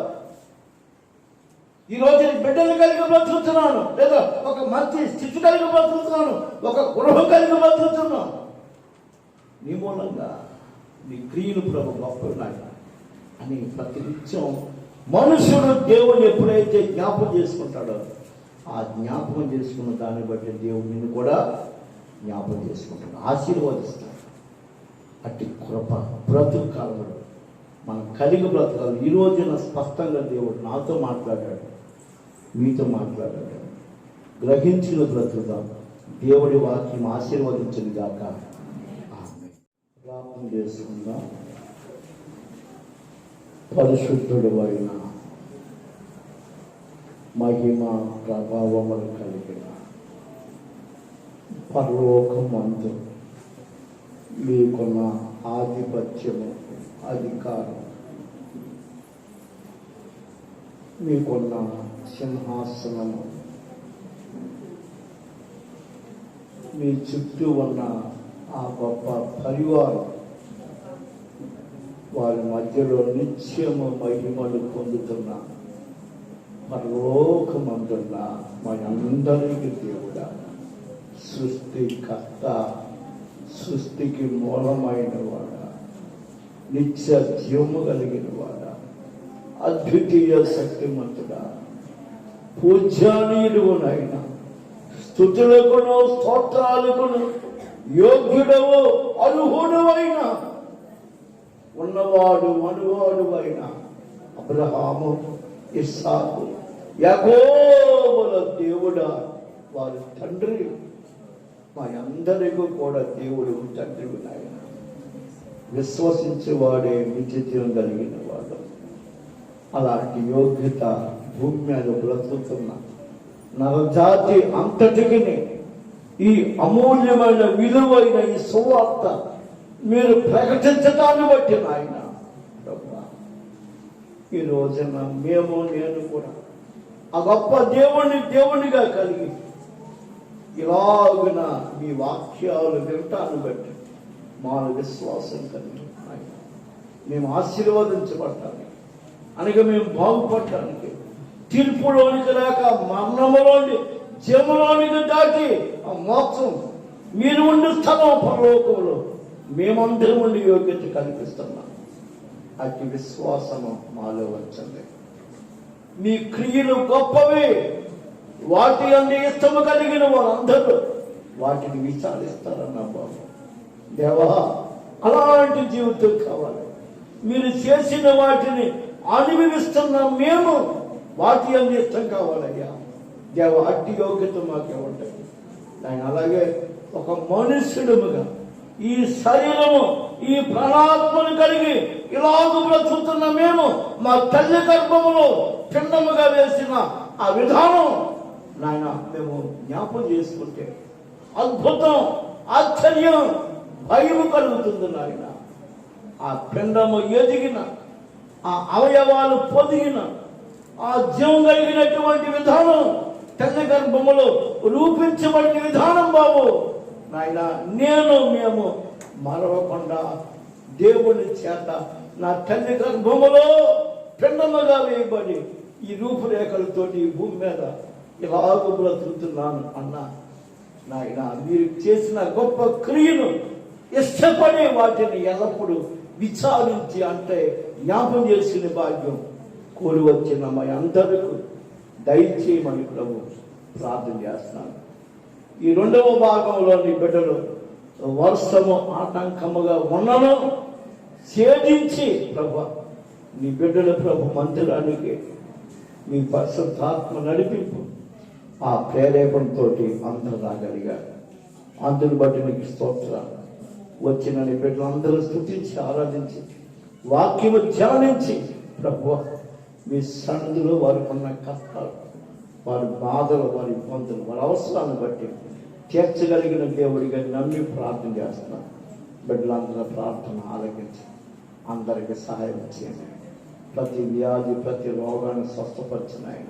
ఈరోజు బిడ్డలు కలిగి బ్రతుకుతున్నాను, లేదా ఒక మంచి స్థితి కలిగి బ్రతుకుతున్నాను, ఒక గృహం కలిగి బ్రతుకుతున్నాను. నీ మూలంగా నీ క్రియలు ప్రభు గొప్పన్నాయి అని ప్రతి నిత్యం మనుషుడు దేవుని ఎప్పుడైతే జ్ఞాపకం చేసుకుంటాడో, ఆ జ్ఞాపకం చేసుకున్న దాన్ని బట్టి దేవుడు నిన్ను కూడా జ్ఞాపకం చేసుకుంటాడు, ఆశీర్వదిస్తాడు. అట్టి కృప బ్రతుకు కాలంలో మనం కలిగి బ్రతకాలి. ఈ రోజున స్పష్టంగా దేవుడు నాతో మాట్లాడాడు, మీతో మాట్లాడాడు. గ్రహించిన బ్రతుకుదాం, దేవుడి వాక్యం ఆశీర్వదించింది గాక. ప్రార్థన చేసుకుందాం. పరిశుద్ధుడు అయిన మహిమ ప్రభావములు కలిగిన పరలోకమందు మీకున్న ఆధిపత్యము, అధికారం, మీకున్న సింహాసనము, మీ చుట్టూ ఉన్న ఆ గొప్ప పరివారం, వారి మధ్యలో నిత్యము మహిమలు పొందుతున్న పరలోకమందున్న మా అందరికీ దేవుడా, సృష్టికర్త, సృష్టికి మూలమైన వాడ, నిత్య జీవము కలిగిన వాడ, అద్వితీయ శక్తిమంతుడా, పూజ్యానీయుడునైనా, స్తుతులకును స్తోత్రాలకును యోగ్యుడవు, అర్హుడవైన, ఉన్నవాడు అనువాడు అయిన అబ్రహాము, ఇస్సాకు, యాకోబుల దేవుడా, వారి తండ్రి, మా అందరికీ కూడా దేవుడు తండ్రి ఆయన. విశ్వసించేవాడే నిత్య జీవం కలిగిన వాడు. అలాంటి యోగ్యత భూమి మీద బ్రతుకుతున్న నరజాతి అంతటికి ఈ అమూల్యమైన విలువైన ఈ సువార్త మీరు ప్రకటించడాన్ని బట్టి నాయన ఈ రోజున నేను కూడా ఆ గొప్ప దేవునిగా కలిగి ఇలాగున మీ వాక్యాలు వినటాన్ని బట్టి మాన విశ్వాసం కలిగి మేము ఆశీర్వదించబడటానికి, అనగా మేము బాగుపడటానికి, తీర్పులోనికి రాక మరణములోని జీవలోనికి దాటి ఆ మోక్షం మీరు ఉండి స్థలం పరలోకంలో మేమందరం ఉండి యోగ్యత కల్పిస్తున్నాం. అతి విశ్వాసము మాలో వచ్చండి. మీ క్రియలు గొప్పవి, వాటి అందు ఇష్టము కలిగిన వారందరూ వాటిని విచారిస్తారన్న బాబు. దేవా, అలాంటి జీవితం కావాలి. మీరు చేసిన వాటిని అనుభవిస్తున్న మేము వాటి అందు ఇష్టం కావాలయ్యా. దేవ, అట్టి యోగ్యత మాకే ఉంటుంది. ఆయన అలాగే ఒక మనుష్యుడుగా ఈ శరీరము, ఈ ప్రాణాత్మను కలిగి ఇలాగ బ్రతుకుతున్న మేము మా తల్లి గర్భములో పిండముగా వేసిన ఆ విధానం నాయన మేము జ్ఞాపం చేసుకుంటే అద్భుతం, ఆశ్చర్యం, భయం కలుగుతుంది నాయన. ఆ పిండము ఎదిగిన, ఆ అవయవాలు పొదిగిన, ఆ జీవం కలిగినటువంటి విధానం, తల్లి గర్భములో రూపించబడిన విధానం బాబు నాయన, మేము మరవకుండా దేవుని చేత నా తల్లి గర్భములో పిండముగా వేయబడి ఈ రూపురేఖలతోటి ఈ భూమి మీద ఇలాగ బ్రతుకుతున్నాను అన్నా నాయన, మీరు చేసిన గొప్ప క్రియను ఇష్టపడే వాటిని ఎల్లప్పుడూ విచారించి అంటే జ్ఞాపం చేసిన భాగ్యం కోరి వచ్చిన మా అందరికీ దయచేయమని ప్రభు ప్రార్థన చేస్తున్నాను. ఈ రెండవ భాగంలోని బిడ్డలు వర్షము ఆటంకముగా ఉన్నను ఛేదించి ప్రభు నీ బిడ్డల ప్రభు మందిరానికి నీ పరిశుద్ధాత్మ నడిపింపు, ఆ ప్రేరేపణతో అందరూ రాగలిగారు. అందుని బట్టి నీకు స్తోత్రాలు. వచ్చిన నీ బిడ్డలందరూ స్తుతించి ఆరాధించి వాక్యము ధ్యానించి ప్రభు మీ సన్నిధిలో వారికి ఉన్న కష్టాలు, వారి బాధలు, వారి ఇబ్బందులు, వారి అవసరాన్ని బట్టి తీర్చగలిగిన దేవుడిగా నమ్మి ప్రార్థన చేస్తున్నాను. బిడ్డలందరూ ప్రార్థన ఆలకించి అందరికీ సహాయం చేయండి. ప్రతి వ్యాధి, ప్రతి రోగాన్ని స్వస్థపరిచిన ఆయన,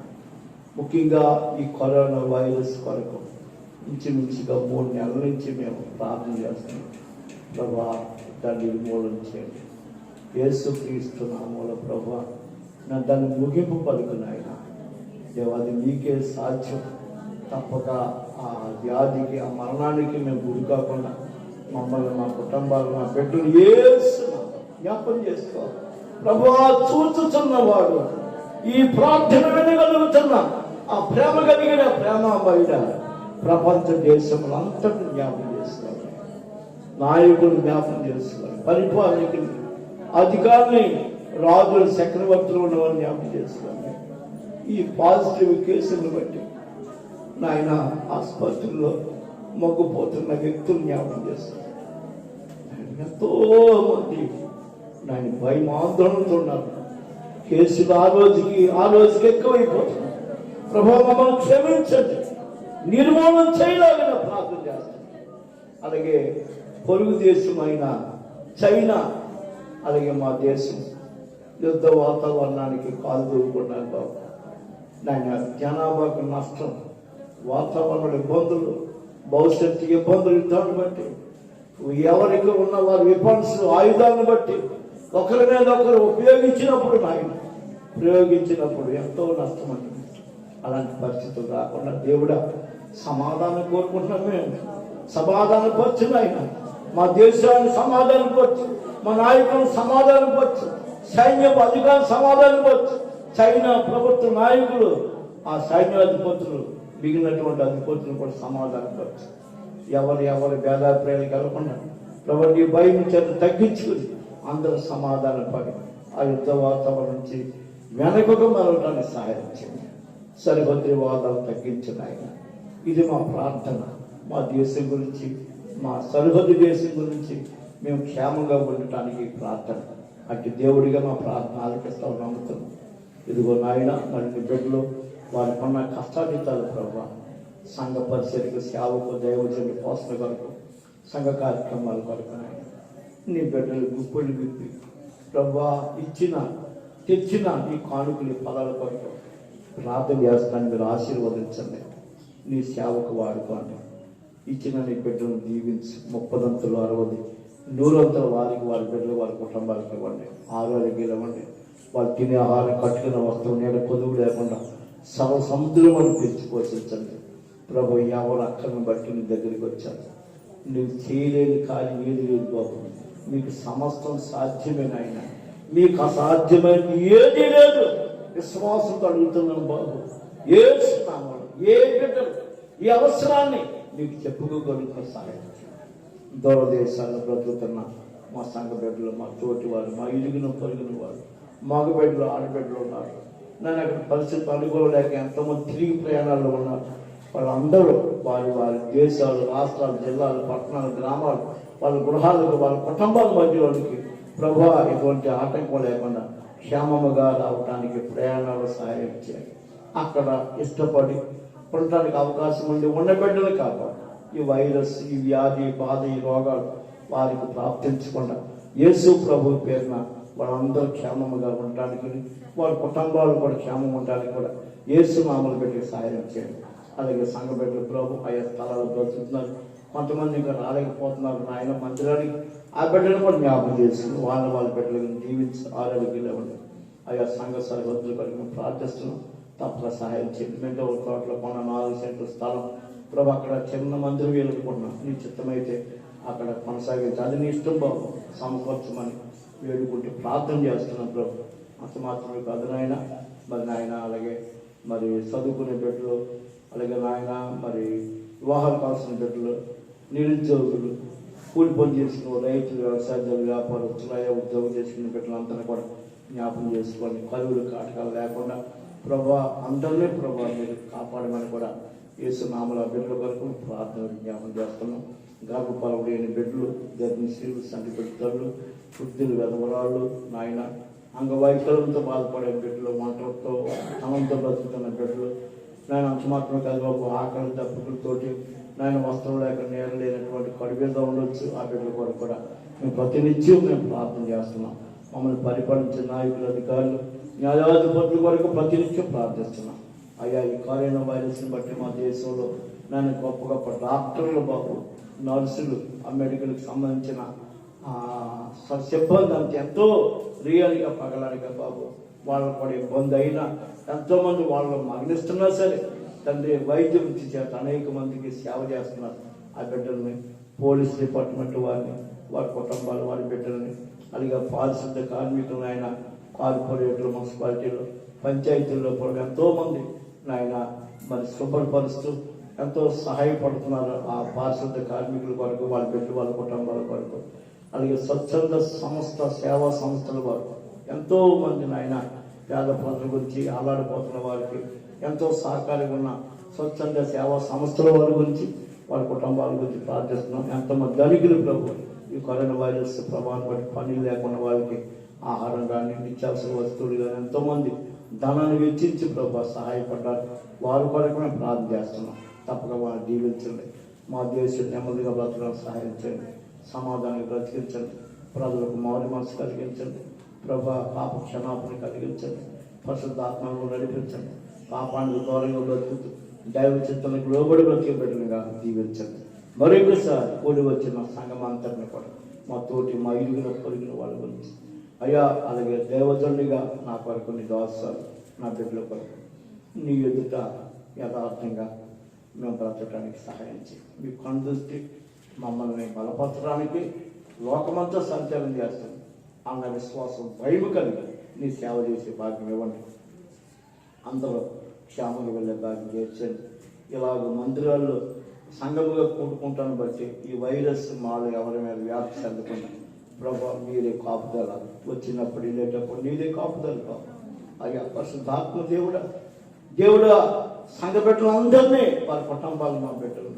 ముఖ్యంగా ఈ కరోనా వైరస్ కొరకు ఇంచుమించుగా 3 నెలల నుంచి మేము ప్రార్థన చేస్తున్నాం. ప్రభా, దాన్ని నిర్మూలన చేయండి. యేసుక్రీస్తు నామములో ప్రభా దాన్ని ముగింపు పలుకునాయన. దేవాది మీకే సాధ్యం. తప్పక ఆ వ్యాధికి, ఆ మరణానికి మేము గురి కాకుండా మమ్మల్ని, మా కుటుంబాలు, మా బిడ్డలు జ్ఞాపం చేసుకోవాలి. ప్రభువా, చూచుచున్నవాడు, ఈ ప్రార్థన వినగలుగుతున్న ఆ ప్రేమ కలిగిన ప్రేమ బయట ప్రపంచ దేశములు అంతటి జ్ఞాపం చేసుకోవాలి. నాయకులు జ్ఞాపం చేసుకోవాలి. పరిపాలకులు, అధికారులు, రాజులు, చక్రవర్తులు ఉన్నవాళ్ళు జ్ఞాపం చేసుకోవాలి. ఈ పాజిటివ్ కేసులను బట్టి నాయన ఆసుపత్రుల్లో మొగ్గుపోతున్న వ్యక్తులు జ్ఞాపకం చేస్తారు. ఎంతో మంది దాని భయం ఆందోళనతో ఉన్నారు. కేసులు ఆ రోజుకి ఎక్కువైపోతున్నారు. ప్రభు మమ్మల్ని క్షమించండి, నిర్మూలన చేయలేదని ప్రార్థన చేస్తాం. అలాగే పొరుగు దేశమైన చైనా, అలాగే మా దేశం యుద్ధ వాతావరణానికి కాలు దూకున్నారు బాబు. దాని జనాభాకు నష్టం, వాతావరణ ఇబ్బందులు, భవిష్యత్తు ఇబ్బందులు, యుద్ధాన్ని బట్టి ఎవరికి ఉన్న వారి వెపన్స్ ఆయుధాలను బట్టి ఒకరి మీద ఒకరు ప్రయోగించినప్పుడు ఎంతో నష్టం అంటుంది. అలాంటి పరిస్థితులు రాకుండా దేవుడా సమాధానం కోరుకుంటున్నాం. మేము సమాధానపరచు ఆయన, మా దేశాన్ని సమాధానపరచు, మా నాయకులను సమాధానపరచు, సైన్యపు అధికారులు సమాధానపరచు, చైనా ప్రభుత్వ నాయకులు, ఆ సైన్యాధిపతులు, మిగిలినటువంటి అధిపతులు కూడా సమాధానపరచు. ఎవరి భేదాభిప్రాయాలు కలగకుండా ప్రభు నీ భయం చేత తగ్గించుకుని అందరూ సమాధానం పడి ఆ యుద్ధ వాతావరణం నుంచి వెనకగా మరవడానికి సహాయం చేయండి. సరిహద్దు వాదాలు తగ్గించిన ఆయన, ఇది మా ప్రార్థన. మా దేశం గురించి, మా సరిహద్దు దేశం గురించి మేము క్షేమంగా ఉండటానికి ప్రార్థన. అటు దేవుడిగా మా ప్రార్థన ఆలకిస్తావు నమ్ముతున్నాం. ఇదిగో నాయన, మరి నీ బిడ్డలు వారికి ఉన్న కష్టాధితాలు ప్రభావ సంఘ పరిచర్యకు, సేవకు, దైవజనుల పోషణ కొరకు, సంఘ కార్యక్రమాల కొరకు నీ బిడ్డలు గుప్పులు విప్పి ప్రభా తెచ్చిన నీ కానుకలు ఫలాల కొరకు ప్రార్థన చేస్తాను. మీరు ఆశీర్వదించండి, నీ సేవకు వాడుకోండి. ఇచ్చిన నీ బిడ్డలను దీవించి 30 60 100 వారికి, వారి బిడ్డలు, వారి కుటుంబాలకు ఇవ్వండి. ఆరోగ్యాలు ఇవ్వండి. వాళ్ళు తినే ఆహారం, కట్టుకున్న వస్తువు, నీడ కొదువు లేకుండా సముద్రం అని పెంచి పోషించండి. ప్రభు ఎవరు అక్కడిని బట్టి నీ దగ్గరికి వచ్చారు. నువ్వు చేయలేని కార్యం ఏది లేదు బాబు. మీకు సమస్తం సాధ్యమైన ఆయన, మీకు అసాధ్యమైన ఏది లేదు. విశ్వాసంతో అడుగుతున్నాను బాబు. ఏ బిడ్డలు ఈ అవసరాన్ని మీకు చెప్పుకోగలుగుతున్న సహాయం. దూరదేశాల్లో బ్రతుకుతున్న మా సంఘ బిడ్డలు, మా తోటి వారు, మా ఇరుగున పొరుగున వారు, మగ బిడ్డలు, ఆడబిడ్డలు ఉన్నారు. నేను అక్కడ పరిస్థితులు అనుకోలేక ఎంతోమంది తిరిగి ప్రయాణాల్లో ఉన్నారు. వాళ్ళందరూ వారి దేశాలు, రాష్ట్రాలు, జిల్లాలు, పట్టణాలు, గ్రామాలు, వాళ్ళ గృహాలకు, వాళ్ళ కుటుంబాల మధ్యలోనికి ప్రభు ఎటువంటి ఆటంకం లేకుండా క్షేమముగా రావడానికి ప్రయాణాలు సహాయం చేయాలి. అక్కడ ఇష్టపడి ఉండటానికి అవకాశం ఉండి ఉన్న బిడ్డలు కాపాడు. ఈ వైరస్, ఈ వ్యాధి, బాధ, ఈ రోగాలు వారికి ప్రాప్తించకుండా యేసు ప్రభు పేరున వాళ్ళందరూ క్షేమముగా ఉండటానికి, వాళ్ళ కుటుంబాలు కూడా క్షేమం ఉండడానికి కూడా యేసు నామములో పెట్టి సహాయం చేయండి. అలాగే సంఘ బిడ్డలు ప్రభు ఆయా స్థలాలు బ్రతుకుతున్నారు. కొంతమంది ఇంకా రాలేకపోతున్నారు. నాయన మందిరానికి ఆ బిడ్డను కూడా జ్ఞాపకం చేసుకుని వాళ్ళ బిడ్డలను దీవించి ఆరోగ్యాలు ఇవ్వండి. ఆయా సంఘ సరిహద్దులు కలిగి ప్రార్థిస్తున్నాం. తప్పక సహాయం చేయండి. మెంటో తోటలో కొన్న 4 సెంట్ల స్థలం ప్రభు, అక్కడ చిన్న మందిరం వేలుకున్నాం. నీ చిత్తమైతే అక్కడ కొనసాగించి అది నీ ఇష్టం బాబు, సమకూర్చమని వేడుకుంటూ ప్రార్థన చేస్తున్నాం ప్రభు. అంత మాత్రమే కాదు నాయన, మరి నాయన అలాగే మరి చదువుకునే బిడ్డలు, అలాగే నాయన మరి వివాహాలు కావాల్సిన బిడ్డలు, నిరుద్యోగులు, కూలి పని చేసుకున్న రైతులు, వ్యవసాయదారులు, వ్యాపారస్తులు, ఆయా ఉద్యోగం చేసుకునే బిడ్డలంతా కూడా జ్ఞాపకం చేసుకోండి. కలువులు కాటకాలు లేకుండా ప్రభా అందరినీ ప్రభా మీరు కాపాడమని కూడా యేసు నామములో బిడ్డల కొరకు ప్రార్థన జ్ఞాపకం చేస్తున్నాం. గర్భఫలం లేని బిడ్డలు, గర్భిణీలు, సంటి బిడ్డలు, వృద్ధులు, వెధవరాళ్ళు, నాయన అంగవైకల్యంతో బాధపడే బిడ్డలు, మంటలతో అనంతో బ్రతుకుతున్న బిడ్డలు, నాయన అంత మాత్రమే కాదు బాబు, ఆకలి దప్పులతోటి నాయన వస్త్రం లేక నేల లేనటువంటి కడుపుతో ఉండొచ్చు. ఆ బిడ్డల కొరకు కూడా మేము ప్రతినిత్యం మేము ప్రార్థన చేస్తున్నాం. మమ్మల్ని పరిపాలించే నాయకులు, అధికారులు, న్యాయాధిపతుల కొరకు ప్రతినిత్యం ప్రార్థిస్తున్నాం. అయ్యా ఈ కరోనా వైరస్ని బట్టి మా దేశంలో నేను గొప్ప డాక్టర్లు బాబు, నర్సులు, ఆ మెడికల్కి సంబంధించిన సిబ్బంది అంత ఎంతో రియల్గా పగలనిగా బాబు, వాళ్ళకు కూడా ఇబ్బంది అయినా ఎంతోమంది వాళ్ళు మరణిస్తున్నా సరే తండ్రి వైద్య వృత్తి చేత అనేక మందికి సేవ చేస్తున్నారు. ఆ బిడ్డల్ని, పోలీస్ డిపార్ట్మెంట్ వారిని, వారి కుటుంబాలు, వారి బిడ్డలని, అలాగే పారిశుద్ధ కార్మికులు, ఆయన కార్పొరేట్లు, మున్సిపాలిటీలు, పంచాయతీల్లో కూడా ఎంతోమంది నాయన మరి శుభ్రపరుస్తూ ఎంతో సహాయపడుతున్నారు. ఆ పారిశుద్ధ కార్మికుల కొరకు, వాళ్ళ బిడ్డలు, వాళ్ళ కుటుంబాల కొరకు, అలాగే స్వచ్ఛంద సంస్థ, సేవా సంస్థల వరకు ఎంతో మంది నాయన పేద ప్రజల గురించి, ఆలాడిపోతున్న వారికి ఎంతో సహకారంగా ఉన్న స్వచ్ఛంద సేవా సంస్థల వారి గురించి, వాళ్ళ కుటుంబాల గురించి ప్రార్థిస్తున్నాం. ఎంతమంది ధనికులు ప్రభు ఈ కరోనా వైరస్ ప్రభావం బట్టి పని లేకుండా వాళ్ళకి ఆహారం కానీ నిత్యావసర వస్తువులు కానీ ఎంతోమంది ధనాన్ని వెచ్చించి ప్రభు సహాయపడ్డారు. వారి కొరకు మేము ప్రార్థన చేస్తున్నాం. తప్పక వారిని దీవించండి. మా దేశం నెమ్మదిగా బ్రతకడానికి సహాయం చేయండి. సమాధానాన్ని బ్రతికించండి. ప్రజలకు మారు మనసు కలిగించండి. ప్రభా పాప క్షమాపణ కలిగించండి. పరిశుద్ధాత్మను నడిపించండి. పాపానికి దూరంగా బ్రతుకుతూ దైవ చిత్తానికి లోబడి బ్రతికే బిడ్డలుగా దీవించండి. మరొకసారి కూడి వచ్చిన సంఘం అంతటిని కూడా మా తోటి మా ఇరుగున పొరిగిన వాళ్ళ గురించి అయ్యా, అలాగే దేవజనుడిగా నా కొరకు నీ దాసాలు నా బిడ్డల కొరకు నీ ఎదుట యథార్థంగా మేము బ్రతకడానికి సహాయం చేయి. మీ కనుదృష్టి మమ్మల్ని బలపరచడానికి లోకమంతా సంచారం చేస్తుంది అన్న విశ్వాసం భయం కలిగి నీ సేవ చేసే భాగ్యం ఇవ్వండి. అందరూ క్షేమంగా వెళ్ళే భాగ్యం చేర్చండి. ఇలాగ మందిరాల్లో సంఘముగా కూడుకుంటాను బట్టి ఈ వైరస్ మాలో ఎవరి మీద వ్యాప్తి చెందకుండా ప్రభా మీరే కాపుదల, వచ్చినప్పుడు వెళ్ళేటప్పుడు నీదే కాపుదల కావు. అయ్యా పరిశుద్ధాత్మ దేవుడా సంఘ బిడ్డలందరినీ వారి కుటుంబాలు మా బిడ్డలు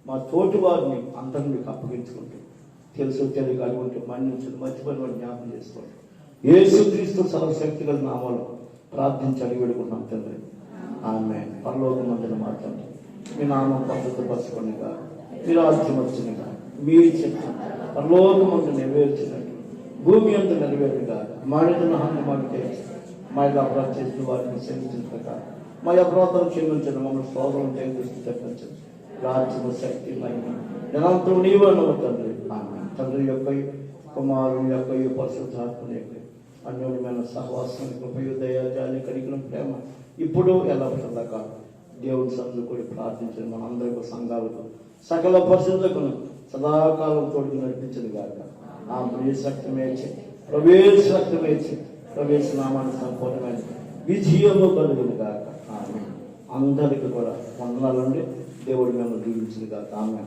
మా తోటి వారిని అందరినీ మీకు అప్పగించుకుంటూ తెలుసు తెలియక అటువంటి మన్నించండి. మర్చిపోయిన జ్ఞాపకం చేసుకోండి. యేసుక్రీస్తు సర్వశక్తి గల నామాలు ప్రార్థించి అడిగి పెడుకుంటున్నాం తండ్రి. ఆమేన్. పరలోకమందున మాట్లాడి మీ నామం పద్ధతిపరచుకునిగా మీ రాజ్యం వచ్చినగా మీరు చెప్పిన పరలోకమందు నెరవేర్చినట్టు భూమి అందు నెరవేరుగా మాడిన హాని మాడితే మా యొక్క అపరాధం చేసిన వారిని క్షమించిన ప్రకారం మా అపరాధాలు క్షమించండి. మమ్మల్ని శోధన దృష్టి తెప్పించండి. రాజ్యము శక్తి మహిమ నిరంతరం నీవే తండ్రి. ఆమేన్. తండ్రి యొక్క కుమారుని యొక్క పరిశుద్ధాత్మని యొక్క అన్యోన్యమైన సహవాసానికి కృపయు దయ జాలి కనికరం ప్రేమ ఇప్పుడు ఎలా సదాకాలం దేవుని సన్నిధిలో కూడా ప్రార్థించండి. మనందరికీ సంఘాలకు సకల పరిశుద్ధులకు సదాకాలం తోడుకు నడిపించదు కాక ఆ ప్రవేశక్తమేచి ప్రవేశ నామాన్ని సంపూర్ణమైన విజయము కలుగును కాక. ఆమె అందరికీ కూడా వందనాలండి. దేవుడు మేము దీవించదు కాక. ఆమె